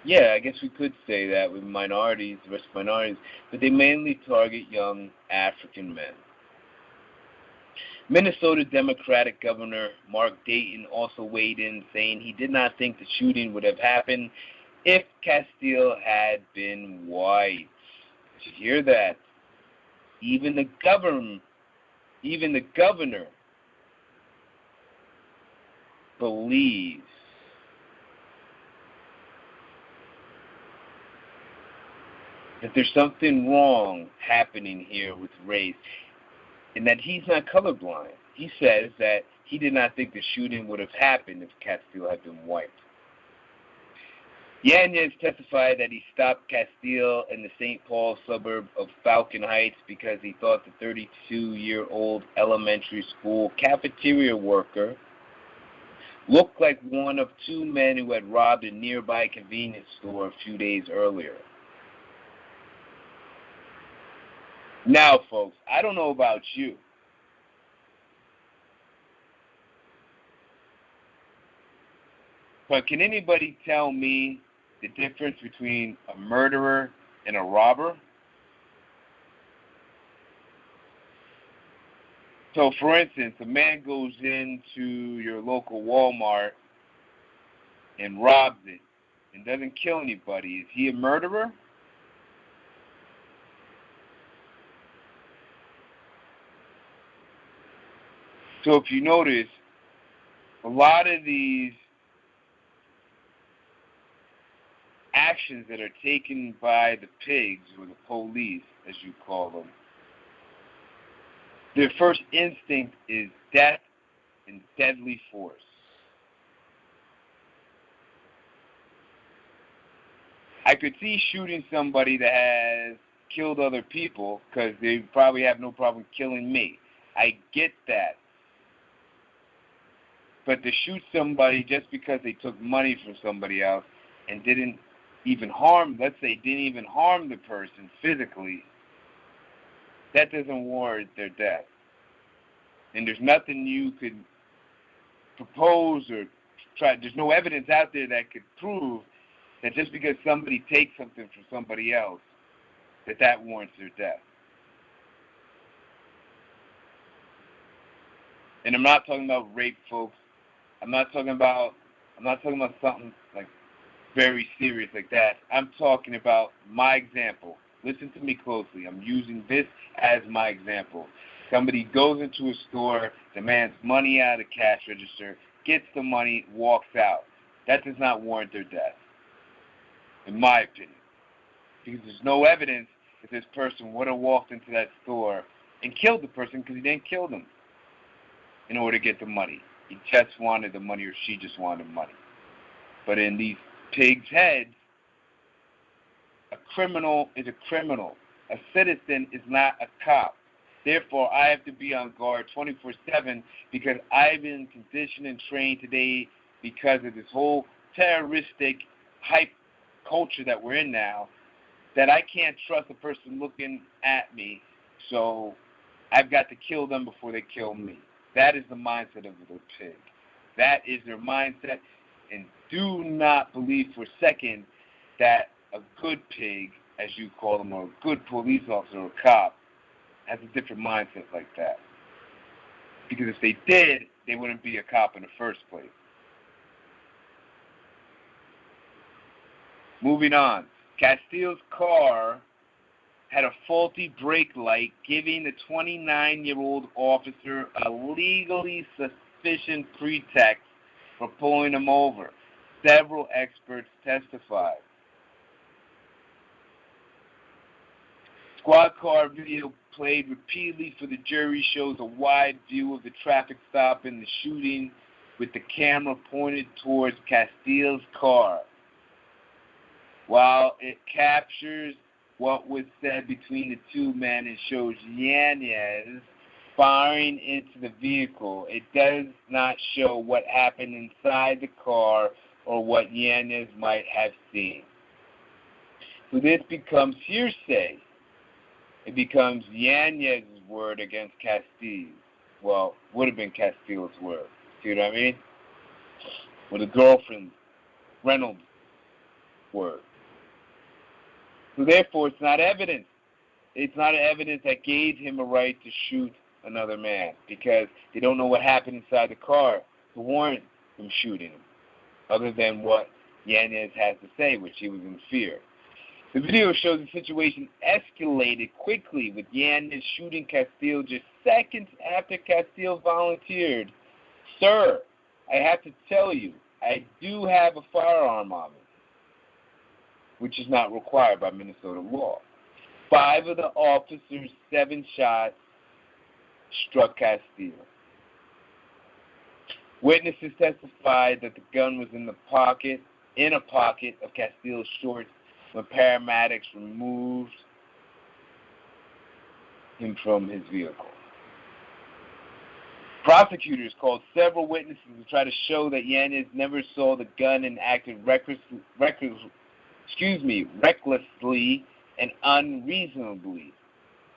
Speaker 2: Yeah, I guess we could say that with minorities, versus minorities, but they mainly target young African men. Minnesota Democratic Governor Mark Dayton also weighed in, saying he did not think the shooting would have happened if Castile had been white. Did you hear that? Even the governor believes that there's something wrong happening here with race, and that he's not colorblind. He says that he did not think the shooting would have happened if Castile had been white. Yanez testified that he stopped Castile in the St. Paul suburb of Falcon Heights because he thought the 32-year-old elementary school cafeteria worker looked like one of two men who had robbed a nearby convenience store a few days earlier. Now, folks, I don't know about you, but can anybody tell me the difference between a murderer and a robber? So, for instance, a man goes into your local Walmart and robs it and doesn't kill anybody. Is he a murderer? So if you notice, a lot of these actions that are taken by the pigs, or the police, as you call them, their first instinct is death and deadly force. I could see shooting somebody that has killed other people because they probably have no problem killing me. I get that. But to shoot somebody just because they took money from somebody else and didn't even harm, let's say didn't even harm the person physically, that doesn't warrant their death. And there's nothing you could propose or try, there's no evidence out there that could prove that just because somebody takes something from somebody else, that warrants their death. And I'm not talking about rape, folks. I'm not talking about something like very serious like that. I'm talking about my example. Listen to me closely. I'm using this as my example. Somebody goes into a store, demands money out of the cash register, gets the money, walks out. That does not warrant their death, in my opinion. Because there's no evidence that this person would have walked into that store and killed the person because he didn't kill them in order to get the money. He just wanted the money, or she just wanted money. But in these pigs' heads, a criminal is a criminal. A citizen is not a cop. Therefore, I have to be on guard 24/7 because I've been conditioned and trained today because of this whole terroristic hype culture that we're in now, that I can't trust a person looking at me, so I've got to kill them before they kill me. That is the mindset of the pig. That is their mindset. And do not believe for a second that a good pig, as you call them, or a good police officer or cop, has a different mindset like that. Because if they did, they wouldn't be a cop in the first place. Moving on. Castile's car had a faulty brake light, giving the 29-year-old officer a legally sufficient pretext for pulling him over. Several experts testified. Squad car video played repeatedly for the jury shows a wide view of the traffic stop and the shooting with the camera pointed towards Castile's car. While it captures what was said between the two men and shows Yanez firing into the vehicle, it does not show what happened inside the car or what Yanez might have seen. So this becomes hearsay. It becomes Yanez's word against Castile's. Well, would have been Castile's word. See what I mean? Or the girlfriend, Reynolds' word. So therefore, it's not evidence. It's not evidence that gave him a right to shoot another man because they don't know what happened inside the car to warrant him shooting him, other than what Yanez has to say, which he was in fear. The video shows the situation escalated quickly with Yanez shooting Castile just seconds after Castile volunteered. Sir, I have to tell you, I do have a firearm on me, which is not required by Minnesota law. 5 of the officers' 7 shots struck Castile. Witnesses testified that the gun was in a pocket of Castile's shorts when paramedics removed him from his vehicle. Prosecutors called several witnesses to try to show that Yanez never saw the gun and acted recklessly and unreasonably.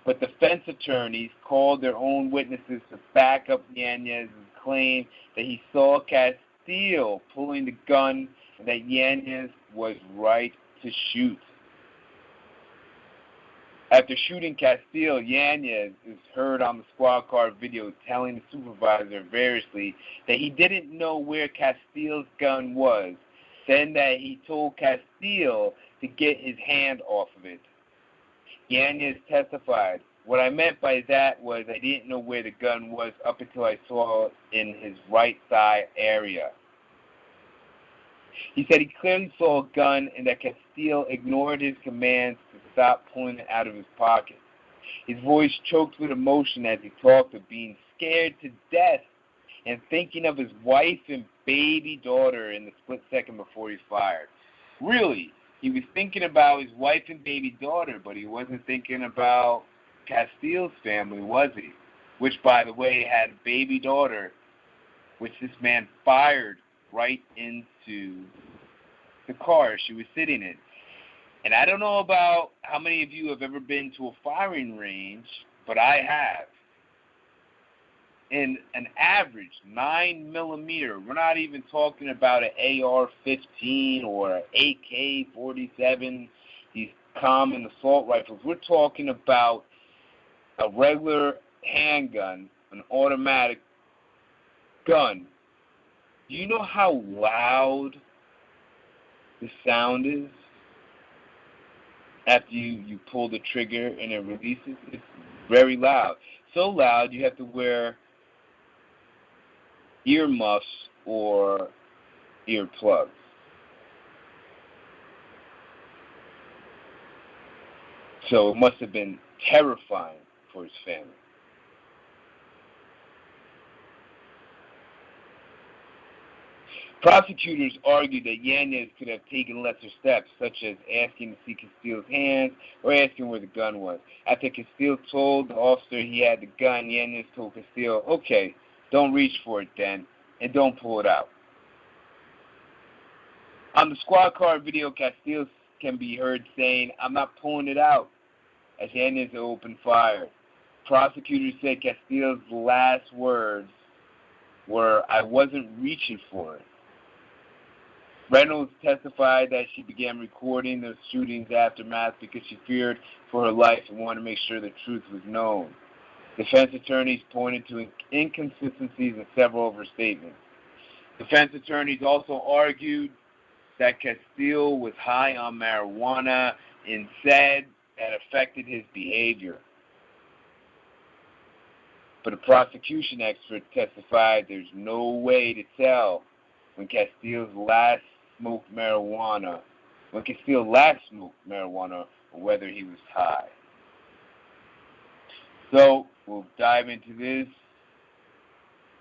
Speaker 2: But defense attorneys called their own witnesses to back up Yanez's claim that he saw Castile pulling the gun and that Yanez was right to shoot. After shooting Castile, Yanez is heard on the squad car video telling the supervisor variously that he didn't know where Castile's gun was, saying that he told Castile to get his hand off of it. Yanez testified, "What I meant by that was I didn't know where the gun was up until I saw it in his right thigh area." He said he clearly saw a gun and that Castile ignored his commands to stop pulling it out of his pocket. His voice choked with emotion as he talked of being scared to death and thinking of his wife and baby daughter in the split second before he fired. Really, he was thinking about his wife and baby daughter, but he wasn't thinking about Castile's family, was he? Which, by the way, had a baby daughter, which this man fired right into the car she was sitting in. And I don't know about how many of you have ever been to a firing range, but I have. In an average 9mm, we're not even talking about an AR-15 or an AK-47, these common assault rifles. We're talking about a regular handgun, an automatic gun. Do you know how loud the sound is after you pull the trigger and it releases? It's very loud. So loud you have to wear earmuffs or earplugs. So it must have been terrifying for his family. Prosecutors argued that Yanez could have taken lesser steps, such as asking to see Castile's hands or asking where the gun was. After Castile told the officer he had the gun, Yanez told Castile, "Okay, don't reach for it then, and don't pull it out." On the squad car video, Castile can be heard saying, "I'm not pulling it out," as Yanez opened fire. Prosecutors said Castile's last words were, "I wasn't reaching for it." Reynolds testified that she began recording the shooting's aftermath because she feared for her life and wanted to make sure the truth was known. Defense attorneys pointed to inconsistencies in several of her statements. Defense attorneys also argued that Castile was high on marijuana and said that affected his behavior. But a prosecution expert testified there's no way to tell when Castile last smoked marijuana, or whether he was high. So we'll dive into this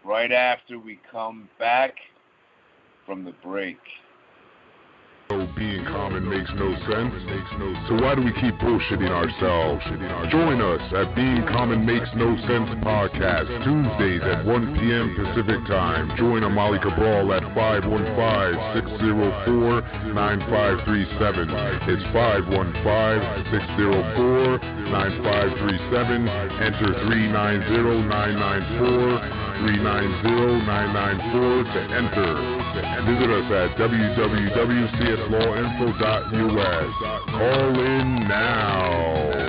Speaker 2: right after we come back from the break.
Speaker 4: Being common makes no sense, so why do we keep bullshitting ourselves? Join us at Being Common Makes No Sense podcast, Tuesdays at 1 p.m. Pacific Time. Join Amali Cabral at 515-604-9537. It's 515-604-9537. Enter 390-994 to enter. Visit us at www.cslawinfo.us. Call in now.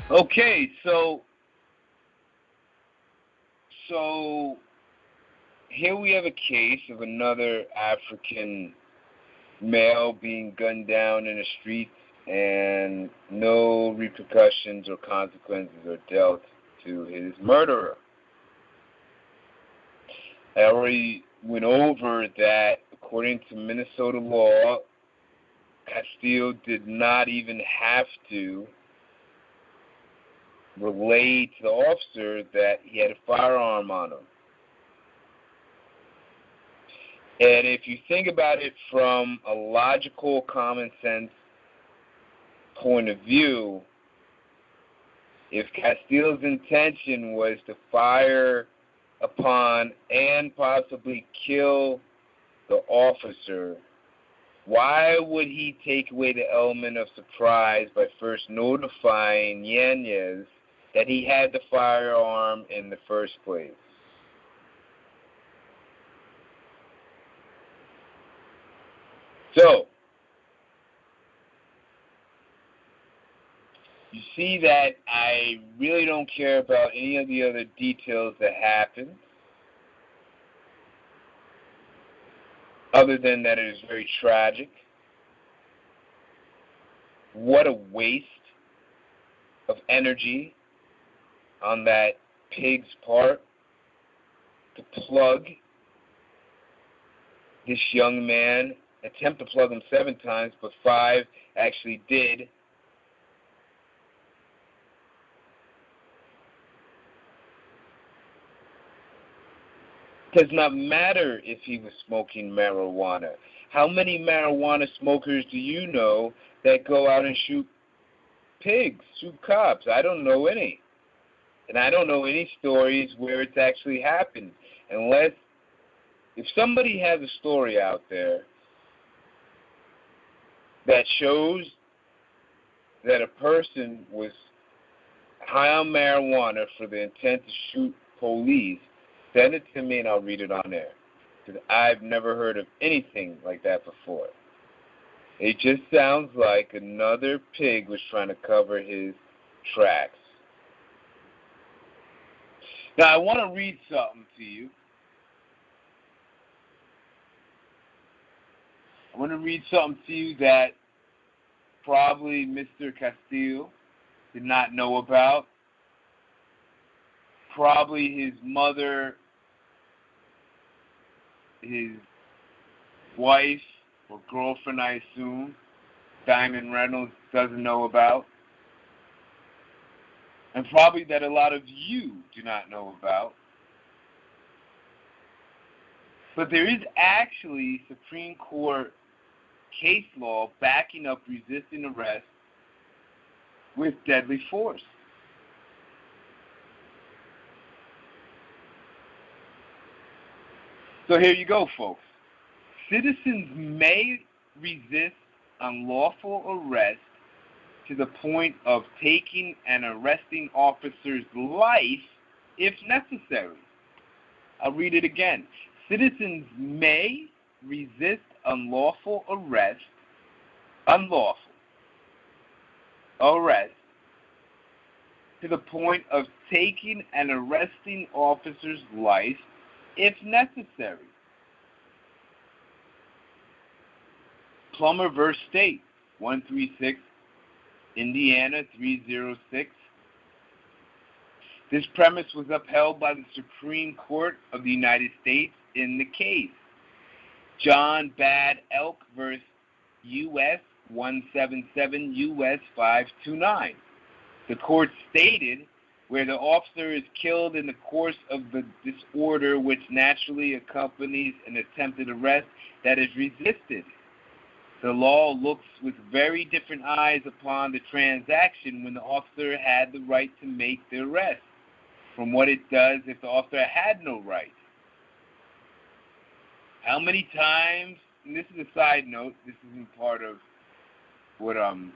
Speaker 2: Okay, so here we have a case of another African male being gunned down in the streets and no repercussions or consequences are dealt to his murderer. I already went over that according to Minnesota law, Castile did not even have to relay to the officer that he had a firearm on him. And if you think about it from a logical, common sense point of view, if Castile's intention was to fire upon and possibly kill the officer, why would he take away the element of surprise by first notifying Yanez that he had the firearm in the first place? So, you see that I really don't care about any of the other details that happened, other than that it is very tragic. What a waste of energy on that pig's part to plug this young man, attempt to plug him 7 times, but 5 actually did. It does not matter if he was smoking marijuana. How many marijuana smokers do you know that go out and shoot pigs, shoot cops? I don't know any. And I don't know any stories where it's actually happened. Unless, if somebody has a story out there that shows that a person was high on marijuana for the intent to shoot police, send it to me and I'll read it on air. Because I've never heard of anything like that before. It just sounds like another pig was trying to cover his tracks. Now, I want to read something to you. I want to read something to you that probably Mr. Castile did not know about. probably his mother, his wife or girlfriend, I assume, Diamond Reynolds, doesn't know about. And probably that a lot of you do not know about. But there is actually Supreme Court case law backing up resisting arrest with deadly force. So here you go, folks. Citizens may resist unlawful arrest to the point of taking an arresting officer's life if necessary. I'll read it again. Citizens may resist unlawful arrest to the point of taking an arresting officer's life if necessary. Plummer v. State, 136, Indiana 306. This premise was upheld by the Supreme Court of the United States in the case. John Bad Elk v. U.S. 177 U.S. 529. The court stated, where the officer is killed in the course of the disorder which naturally accompanies an attempted arrest that is resisted, the law looks with very different eyes upon the transaction when the officer had the right to make the arrest from what it does if the officer had no right. How many times, and this is a side note, this isn't part of what I'm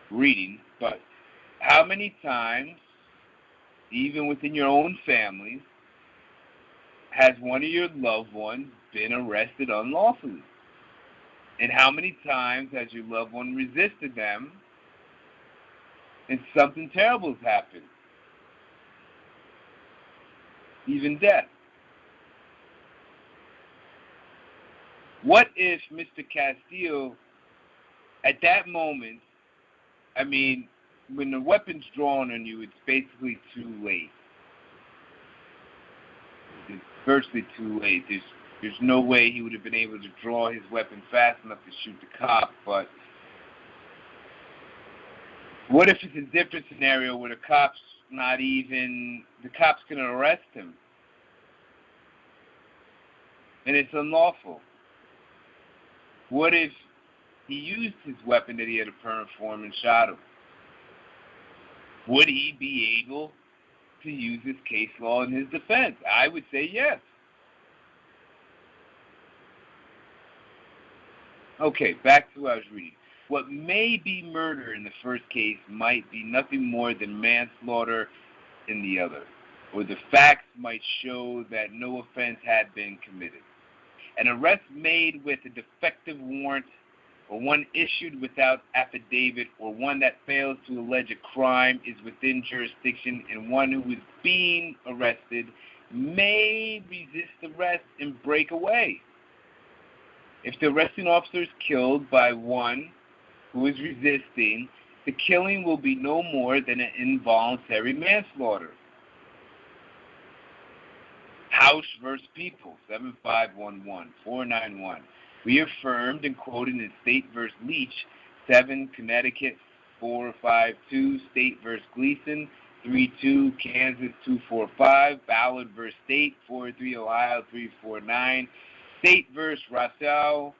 Speaker 2: reading, but how many times, even within your own family, has one of your loved ones been arrested unlawfully? And how many times has your loved one resisted them and something terrible has happened? Even death. What if Mr. Castile, at that moment, I mean, when the weapon's drawn on you, it's basically too late. It's virtually too late. There's no way he would have been able to draw his weapon fast enough to shoot the cop, but what if it's a different scenario where the cop's going to arrest him? And it's unlawful. What if he used his weapon that he had a permit for him and shot him? Would he be able to use his case law in his defense? I would say yes. Okay, back to what I was reading. What may be murder in the first case might be nothing more than manslaughter in the other, or the facts might show that no offense had been committed. An arrest made with a defective warrant, or one issued without affidavit, or one that fails to allege a crime is within jurisdiction, and one who is being arrested may resist arrest and break away. If the arresting officer is killed by one who is resisting, the killing will be no more than an involuntary manslaughter. House v. People, 7511-491. Reaffirmed and quoted in State v. Leach, 7 Connecticut 452, State v. Gleason, 32 Kansas 245, Ballard v. State, 43 Ohio 349, State v. Rousseau,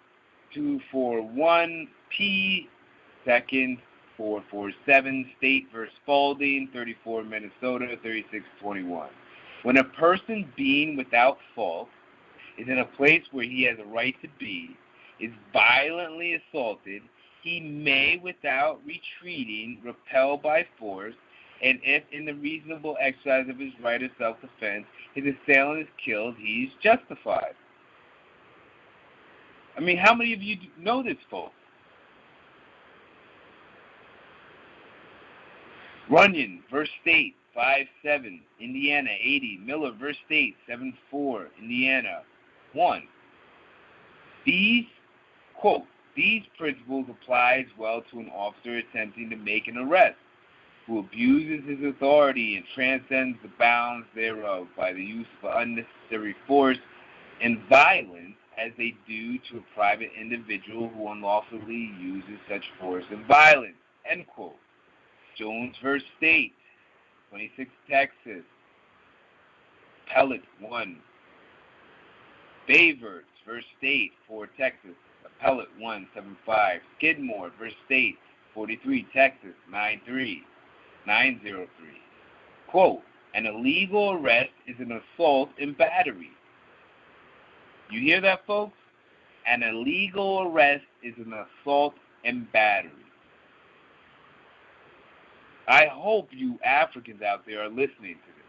Speaker 2: 241, P. 2nd 447, State v. Spalding, 34 Minnesota 3621. When a person being without fault is in a place where he has a right to be, is violently assaulted, he may, without retreating, repel by force, and if in the reasonable exercise of his right of self-defense, his assailant is killed, he is justified. I mean, how many of you know this, folks? Runyon v. State, 5-7, Indiana, 80. Miller v. State, 7-4, Indiana, 1. These, quote, these principles apply as well to an officer attempting to make an arrest, who abuses his authority and transcends the bounds thereof by the use of unnecessary force and violence as they do to a private individual who unlawfully uses such force and violence. End quote. Jones v. State, 26 Texas. Appellate 1. Bayverts v. State, 4 Texas. Appellate 175. Skidmore v. State, 43 Texas, 903. Quote, an illegal arrest is an assault and battery. You hear that, folks? An illegal arrest is an assault and battery. I hope you Africans out there are listening to this.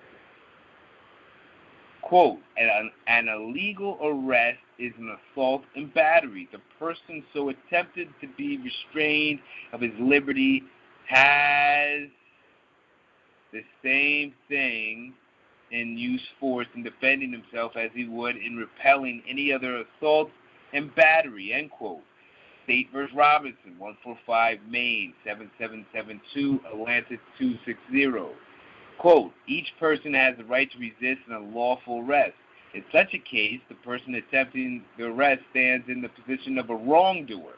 Speaker 2: Quote, an illegal arrest is an assault and battery. The person so attempted to be restrained of his liberty has the same thing in use force in defending himself as he would in repelling any other assault and battery, end quote. State v. Robinson, 145 Maine, 7772, Atlanta 260. Quote, each person has the right to resist an unlawful arrest. In such a case, the person attempting the arrest stands in the position of a wrongdoer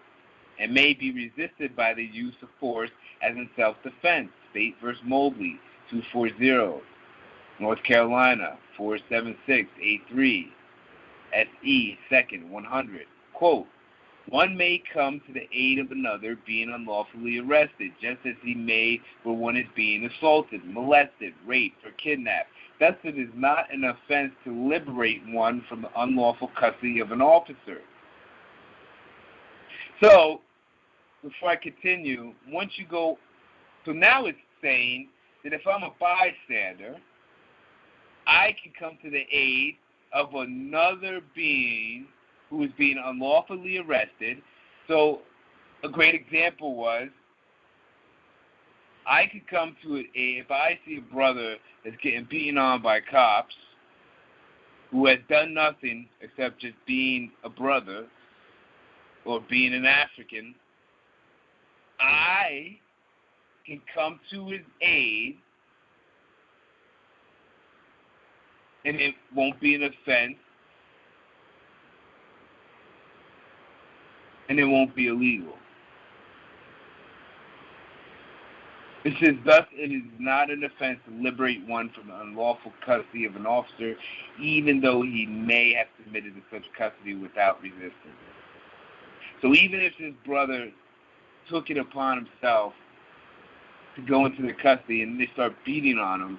Speaker 2: and may be resisted by the use of force as in self-defense. State v. Mobley, 240. North Carolina, 47683, SE, 2nd, 100. Quote, one may come to the aid of another being unlawfully arrested, just as he may where one is being assaulted, molested, raped, or kidnapped. Thus, it is not an offense to liberate one from the unlawful custody of an officer. So, before I continue, once you go, so now it's saying that if I'm a bystander, I can come to the aid of another being who is being unlawfully arrested. So a great example was, I could come to it if I see a brother that's getting beaten on by cops who has done nothing except just being a brother or being an African, I can come to his aid, and it won't be an offense, and it won't be illegal. It says, thus it is not an offense to liberate one from the unlawful custody of an officer, even though he may have submitted to such custody without resistance. So even if his brother took it upon himself to go into the custody and they start beating on him,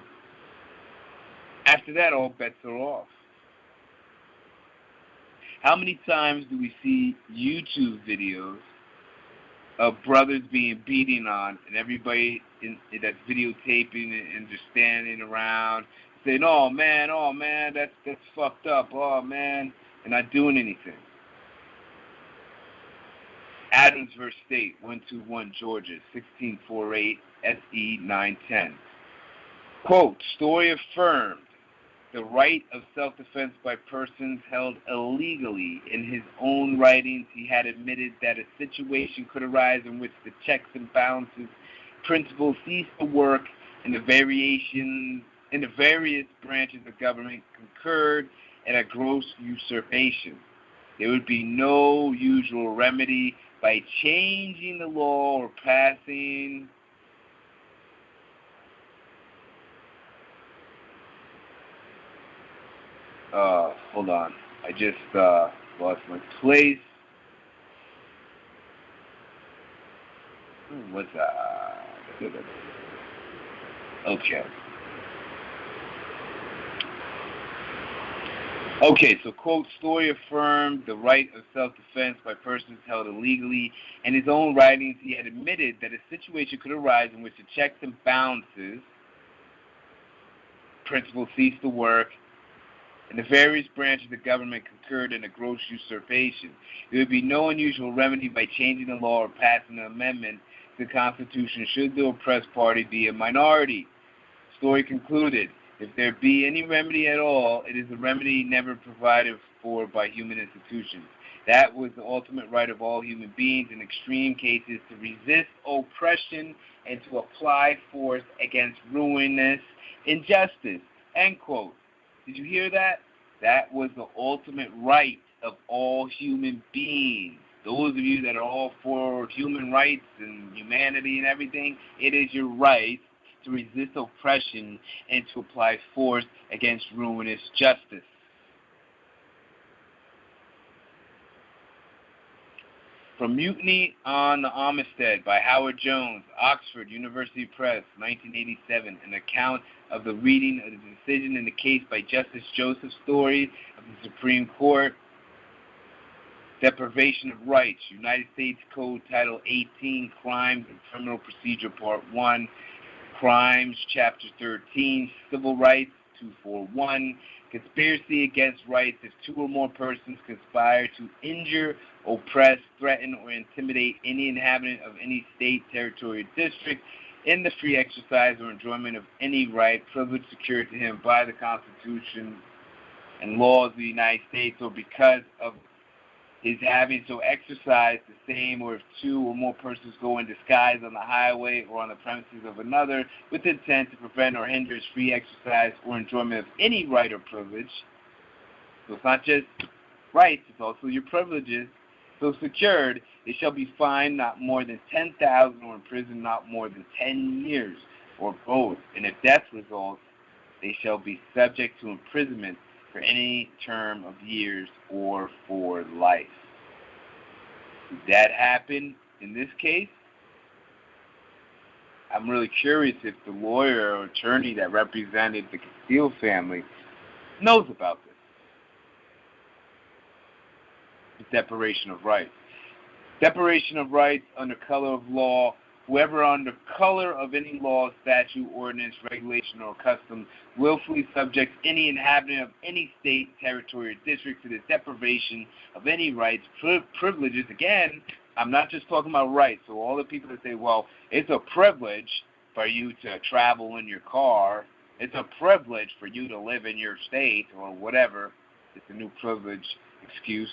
Speaker 2: after that, all bets are off. How many times do we see YouTube videos of brothers being beaten on and everybody that's videotaping and just standing around saying, oh man, that's fucked up, oh man, and not doing anything? Adams v. State, 121 Georgia, 1648 SE 910. Quote, story affirmed the right of self-defense by persons held illegally. In his own writings, he had admitted that a situation could arise in which the checks and balances principle ceased to work and the various branches of government concurred in a gross usurpation. There would be no usual remedy by changing the law or passing hold on. I just lost my place. What's that? Okay, so quote, story affirmed the right of self-defense by persons held illegally. In his own writings, he had admitted that a situation could arise in which the checks and balances principle ceased to work, and the various branches of the government concurred in a gross usurpation. There would be no unusual remedy by changing the law or passing an amendment to the Constitution should the oppressed party be a minority. Story concluded, if there be any remedy at all, it is a remedy never provided for by human institutions. That was the ultimate right of all human beings in extreme cases to resist oppression and to apply force against ruinous injustice. End quote. Did you hear that? That was the ultimate right of all human beings. Those of you that are all for human rights and humanity and everything, it is your right to resist oppression and to apply force against ruinous justice. From Mutiny on the Armistead by Howard Jones, Oxford University Press, 1987, an account of the reading of the decision in the case by Justice Joseph Story of the Supreme Court. Deprivation of Rights, United States Code Title 18, Crimes and Criminal Procedure Part 1, Crimes, Chapter 13, Civil Rights, 241, Conspiracy against rights if two or more persons conspire to injure, oppress, threaten, or intimidate any inhabitant of any state, territory, or district in the free exercise or enjoyment of any right, privilege secured to him by the Constitution and laws of the United States, or because of his having so exercised the same, or if two or more persons go in disguise on the highway or on the premises of another with intent to prevent or hinder his free exercise or enjoyment of any right or privilege. So it's not just rights, it's also your privileges. So secured, they shall be fined not more than $10,000 or imprisoned not more than 10 years, or both. And if death results, they shall be subject to imprisonment for any term of years or for life. Did that happen in this case? I'm really curious if the lawyer or attorney that represented the Castile family knows about this. The deprivation of rights. Deprivation of rights under color of law. Whoever under color of any law, statute, ordinance, regulation, or custom willfully subjects any inhabitant of any state, territory, or district to the deprivation of any rights, privileges. Again, I'm not just talking about rights. So all the people that say, well, it's a privilege for you to travel in your car. It's a privilege for you to live in your state or whatever. It's a new privilege excuse.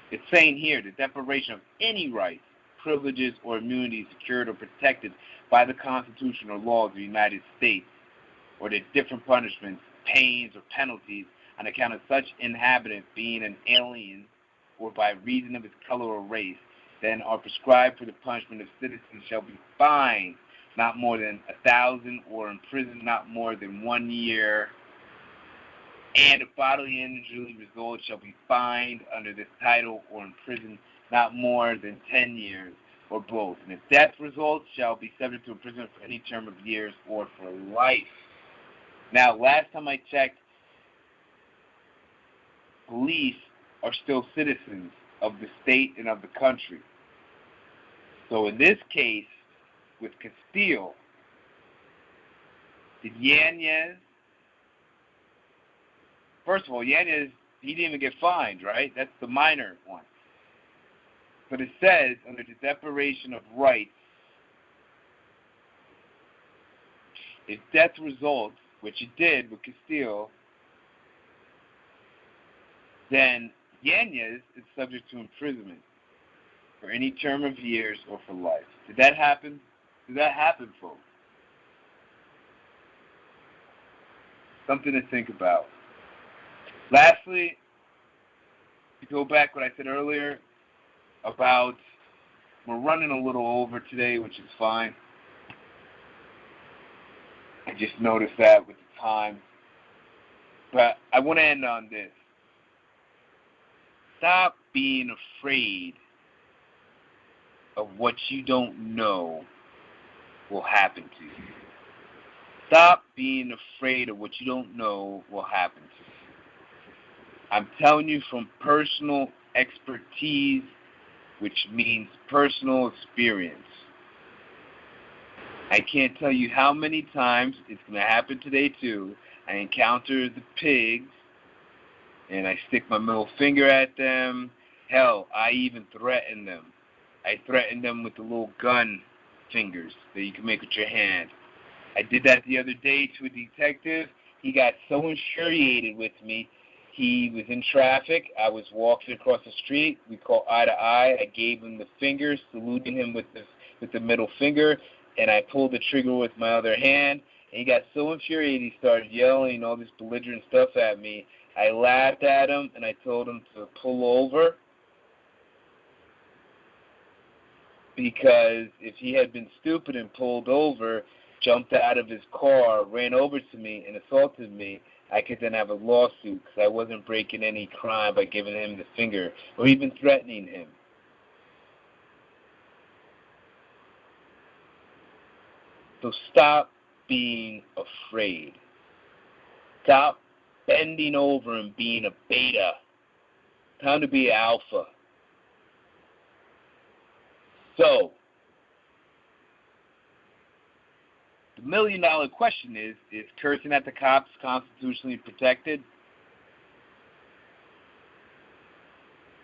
Speaker 2: It's saying here the deprivation of any rights, privileges, or immunities secured or protected by the Constitution or laws of the United States, or the different punishments, pains, or penalties on account of such inhabitant being an alien or by reason of his color or race, then are prescribed for the punishment of citizens shall be fined not more than 1,000 or imprisoned not more than 1 year, and if bodily injury results shall be fined under this title or imprisoned not more than 10 years, or both. And if death results, shall be subject to imprisonment for any term of years or for life. Now, last time I checked, police are still citizens of the state and of the country. So in this case, with Castile, did Yanez, first of all, Yanez, he didn't even get fined, right? That's the minor one. But it says, under the deprivation of rights, if death results, which it did with Castile, then Yanez is subject to imprisonment for any term of years or for life. Did that happen? Did that happen, folks? Something to think about. Lastly, to go back what I said earlier, about we're running a little over today, which is fine. I just noticed that with the time. But I want to end on this. Stop being afraid of what you don't know will happen to you. Stop being afraid of what you don't know will happen to you. I'm telling you from personal expertise, which means personal experience. I can't tell you how many times, it's going to happen today too, I encounter the pigs, and I stick my middle finger at them. Hell, I even threaten them. I threaten them with the little gun fingers that you can make with your hand. I did that the other day to a detective. He got so infuriated with me. He was in traffic. I was walking across the street. We caught eye to eye. I gave him the fingers, saluting him with the with the middle finger, and I pulled the trigger with my other hand. And he got so infuriated, he started yelling all this belligerent stuff at me. I laughed at him, and I told him to pull over, because if he had been stupid and pulled over, jumped out of his car, ran over to me, and assaulted me, I could then have a lawsuit, because I wasn't breaking any crime by giving him the finger or even threatening him. So stop being afraid. Stop bending over and being a beta. Time to be an alpha. So, the million-dollar question is cursing at the cops constitutionally protected?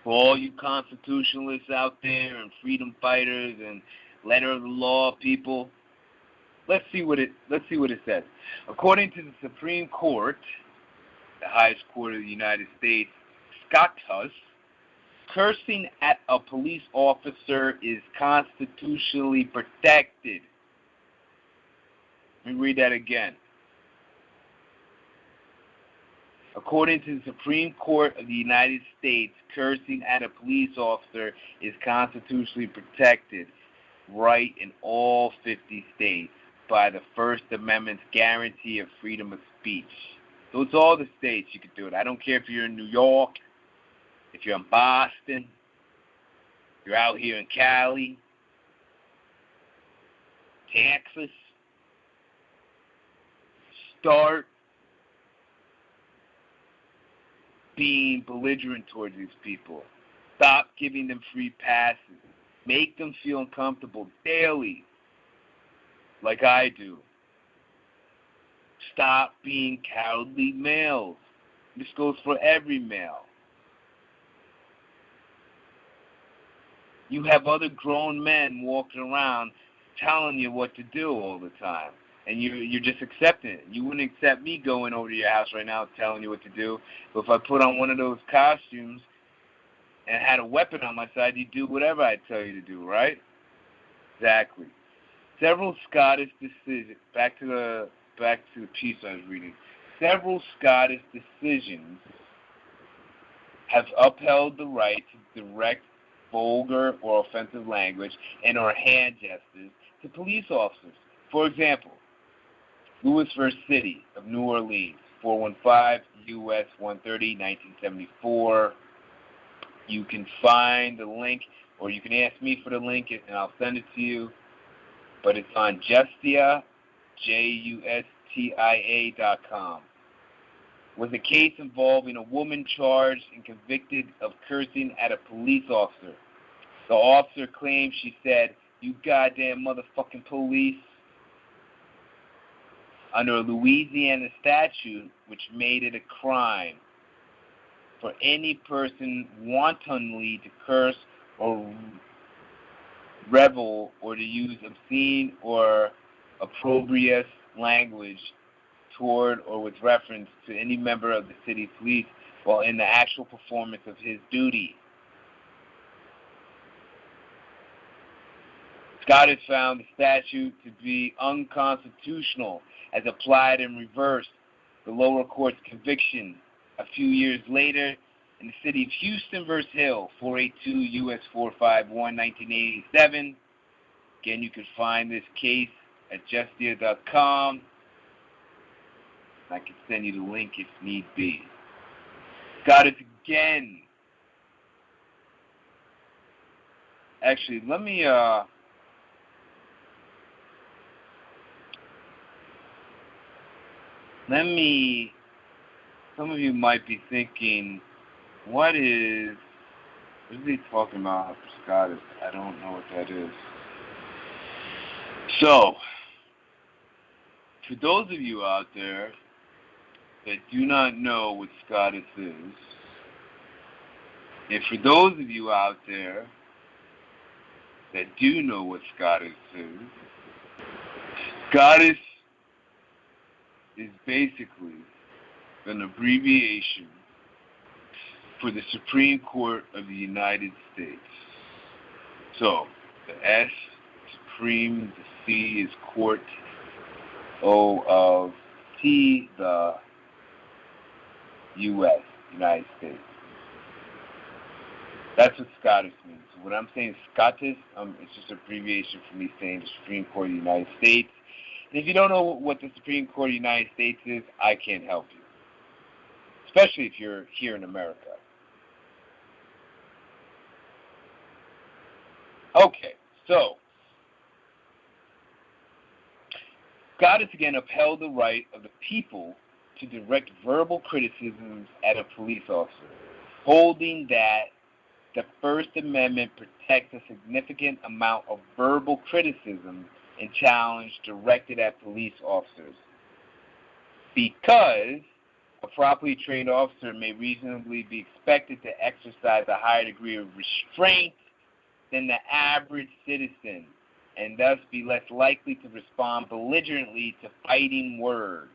Speaker 2: For all you constitutionalists out there and freedom fighters and letter of the law people, let's see what it says. According to the Supreme Court, the highest court of the United States, Skype Us, cursing at a police officer is constitutionally protected. Let me read that again. According to the Supreme Court of the United States, cursing at a police officer is constitutionally protected right in all 50 states by the First Amendment's guarantee of freedom of speech. So it's all the states you can do it. I don't care if you're in New York, if you're in Boston, you're out here in Cali, Texas. Start being belligerent towards these people. Stop giving them free passes. Make them feel uncomfortable daily, like I do. Stop being cowardly males. This goes for every male. You have other grown men walking around telling you what to do all the time, and you're just accepting it. You wouldn't accept me going over to your house right now telling you what to do, but if I put on one of those costumes and had a weapon on my side, you'd do whatever I tell you to do, right? Exactly. Several Scottish decisions, back to the piece I was reading. Several Scottish decisions have upheld the right to direct vulgar or offensive language and or hand gestures to police officers. For example, Lewis v. City of New Orleans, 415 U.S. 130, 1974. You can find the link, or you can ask me for the link, and I'll send it to you. But it's on Justia, JUSTIA.com. Was a case involving a woman charged and convicted of cursing at a police officer. The officer claimed she said, "You goddamn motherfucking police," under a Louisiana statute which made it a crime for any person wantonly to curse or revel or to use obscene or opprobrious language toward or with reference to any member of the city police while in the actual performance of his duty. Scott has found the statute to be unconstitutional as applied and reversed the lower court's conviction a few years later in the city of Houston v. Hill, 482 U.S. 451, 1987. Again, you can find this case at justia.com. I can send you the link if need be. Scott is again. Actually, some of you might be thinking, what is he talking about? Scott is, I don't know what that is. So, for those of you out there that do not know what Scottish is, and for those of you out there that do know what Scottish is, Scottish is basically an abbreviation for the Supreme Court of the United States. So, the S, Supreme, the C is Court, O of T, the U.S., United States. That's what SCOTUS means. So when I'm saying SCOTUS, it's just an abbreviation for me saying the Supreme Court of the United States. And if you don't know what the Supreme Court of the United States is, I can't help you, especially if you're here in America. Okay, so SCOTUS again upheld the right of the people to direct verbal criticisms at a police officer, holding that the First Amendment protects a significant amount of verbal criticism and challenge directed at police officers, because a properly trained officer may reasonably be expected to exercise a higher degree of restraint than the average citizen, and thus be less likely to respond belligerently to fighting words.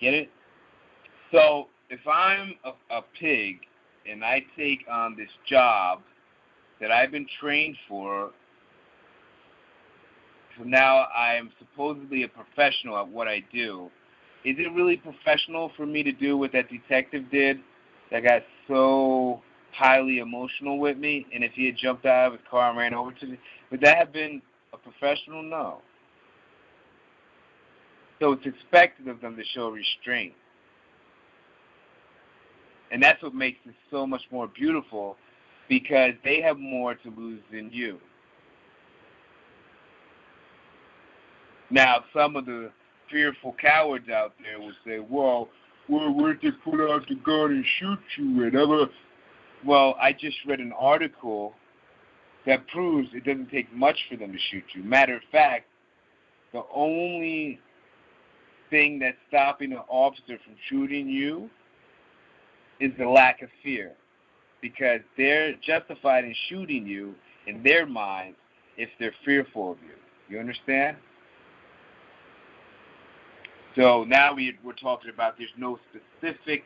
Speaker 2: Get it? So if I'm a pig and I take on this job that I've been trained for, so now I'm supposedly a professional at what I do, is it really professional for me to do what that detective did that got so highly emotional with me? And if he had jumped out of his car and ran over to me, would that have been a professional? No. So it's expected of them to show restraint. And that's what makes this so much more beautiful, because they have more to lose than you. Now, some of the fearful cowards out there will say, well, where they pull out the gun and shoot you, whatever. Well, I just read an article that proves it doesn't take much for them to shoot you. Matter of fact, the only thing that's stopping an officer from shooting you is the lack of fear, because they're justified in shooting you in their minds if they're fearful of you. You understand? So now we're talking about there's no specific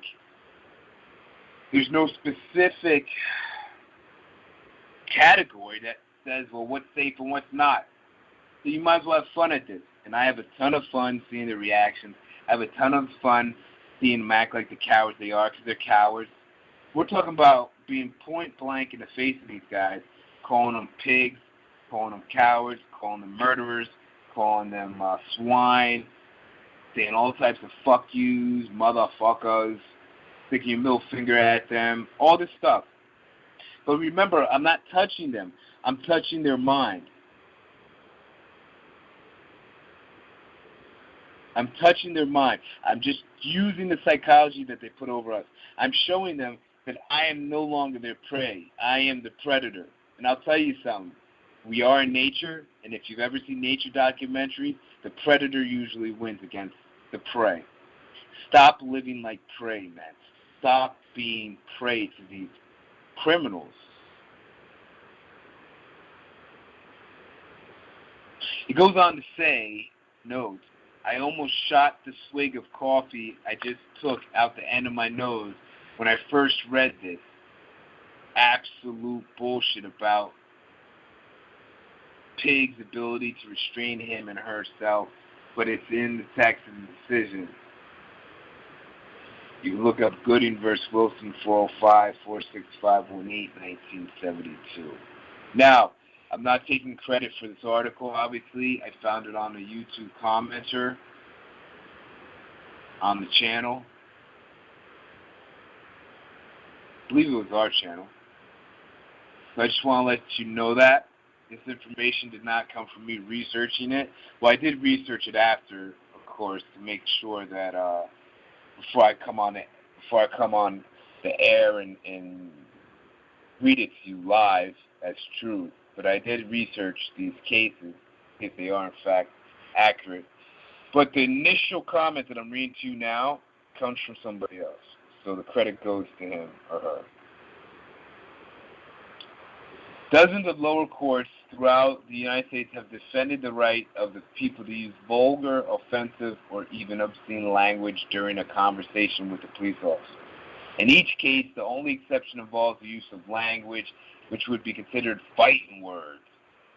Speaker 2: category that says, well, what's safe and what's not. So you might as well have fun at this. And I have a ton of fun seeing the reactions. I have a ton of fun seeing them act like the cowards they are, because they're cowards. We're talking about being point blank in the face of these guys, calling them pigs, calling them cowards, calling them murderers, calling them swine, saying all types of fuck yous, motherfuckers, sticking your middle finger at them, all this stuff. But remember, I'm not touching them. I'm touching their mind. I'm touching their mind. I'm just using the psychology that they put over us. I'm showing them that I am no longer their prey. I am the predator. And I'll tell you something. We are in nature, and if you've ever seen nature documentaries, the predator usually wins against the prey. Stop living like prey, man. Stop being prey to these criminals. It goes on to say, note, I almost shot the swig of coffee I just took out the end of my nose when I first read this. Absolute bullshit about Pig's ability to restrain him and herself, but it's in the text of the decision. You can look up Gooding versus Wilson, 405-465-18, 1972. Now, I'm not taking credit for this article, obviously. I found it on a YouTube commenter on the channel. I believe it was our channel. So I just want to let you know that. This information did not come from me researching it. Well, I did research it after, of course, to make sure that before I come on the air and read it to you live, that's true. But I did research these cases, if they are in fact accurate. But the initial comment that I'm reading to you now comes from somebody else. So the credit goes to him or her. Dozens of lower courts throughout the United States have defended the right of the people to use vulgar, offensive, or even obscene language during a conversation with a police officer. In each case, the only exception involves the use of language which would be considered fighting words.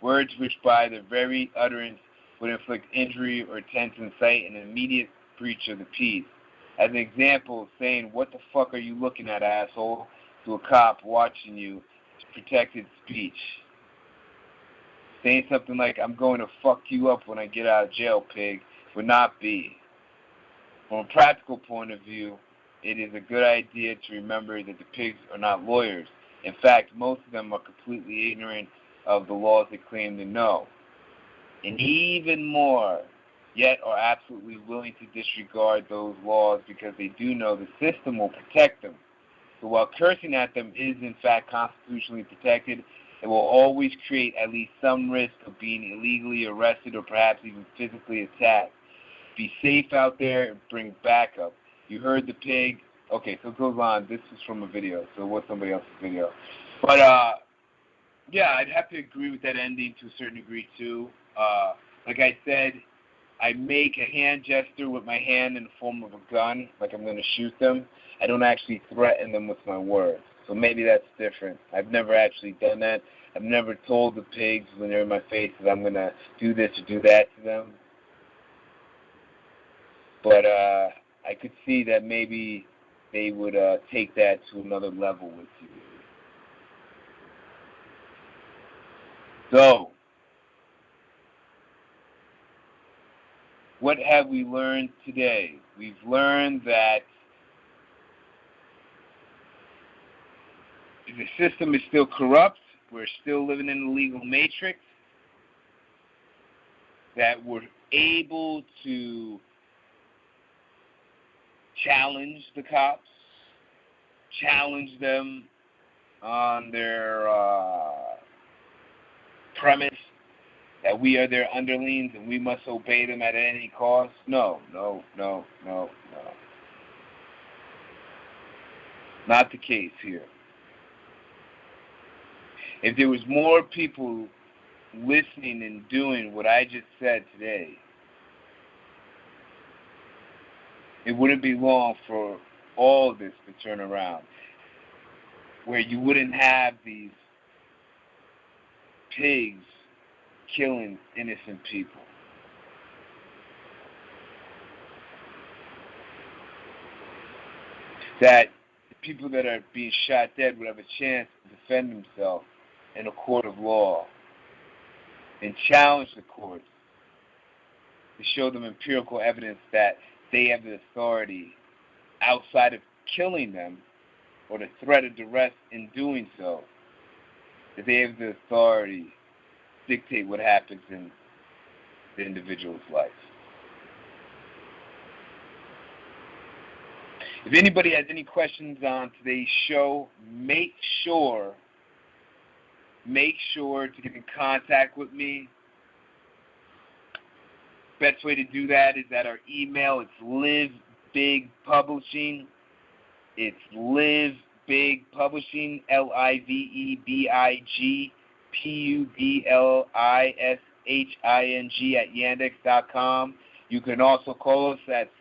Speaker 2: words which by their very utterance would inflict injury or tend to incite an immediate breach of the peace. As an example, saying, "What the fuck are you looking at, asshole?" to a cop watching you is protected speech. Saying something like, "I'm going to fuck you up when I get out of jail, pig," would not be. From a practical point of view, it is a good idea to remember that the pigs are not lawyers. In fact, most of them are completely ignorant of the laws they claim to know. And even more, yet are absolutely willing to disregard those laws because they do know the system will protect them. So while cursing at them is in fact constitutionally protected, it will always create at least some risk of being illegally arrested or perhaps even physically attacked. Be safe out there and bring backup. You heard the pig. Okay, so it goes on. This is from a video, so it was somebody else's video. But, yeah, I'd have to agree with that ending to a certain degree, too. Like I said, I make a hand gesture with my hand in the form of a gun, like I'm going to shoot them. I don't actually threaten them with my words. So maybe that's different. I've never actually done that. I've never told the pigs when they're in my face that I'm going to do this or do that to them. But I could see that maybe they would take that to another level with you. So, what have we learned today? We've learned that the system is still corrupt. We're still living in the legal matrix. That we're able to challenge the cops, challenge them on their premise that we are their underlings and we must obey them at any cost. No. Not the case here. If there was more people listening and doing what I just said today, it wouldn't be long for all this to turn around, where you wouldn't have these pigs killing innocent people. That the people that are being shot dead would have a chance to defend themselves in a court of law and challenge the courts to show them empirical evidence that they have the authority outside of killing them or the threat of duress in doing so, that they have the authority to dictate what happens in the individual's life. If anybody has any questions on today's show, make sure to get in contact with me. Best way to do that is at our email. It's Live Big Publishing. It's Live Big Publishing, LIVEBIGPUBLISHING at yandex.com. You can also call us at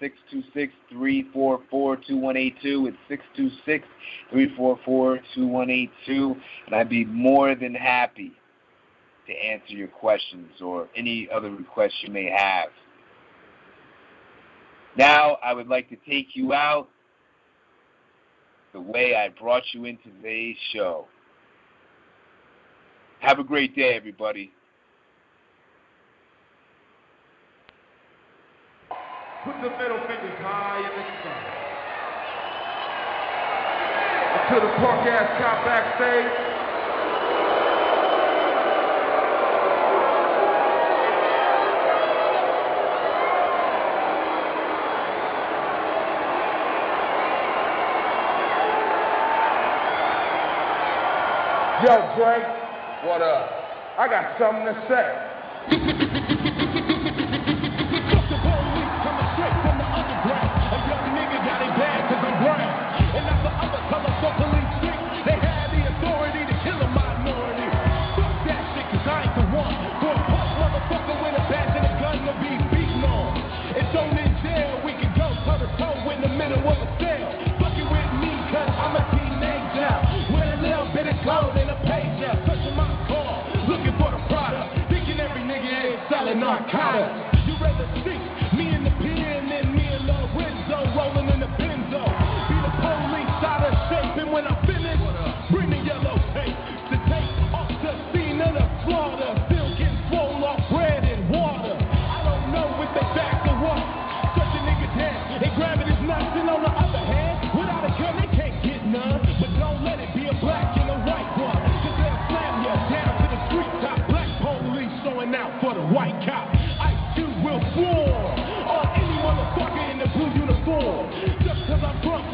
Speaker 2: 626-344-2182. It's 626-344-2182. And I'd be more than happy to answer your questions or any other requests you may have. Now, I would like to take you out the way I brought you into today's show. Have a great day, everybody.
Speaker 3: Put the middle fingers high in the sky. Until the punk ass cop backstage. Yo, Drake.
Speaker 5: What up?
Speaker 3: I got something to say. Looking for the product. hotter. You rather see me in the pen than me and Lorenzo rolling in the benzo. Be the police out of shape, and when I finish, bring the yellow tape to take off the scene of the slaughter. Still getting swole off bread and water. I don't know if they back or what. Such a nigga down and grabbing his nuts, and on the other hand, without a gun they can't get none. But don't let it be a black and a white one, cause they'll slam you down to the street top. Black police showing out for the white cop. Ice Cube will swarm on any motherfucker in the blue uniform. Just cause I'm drunk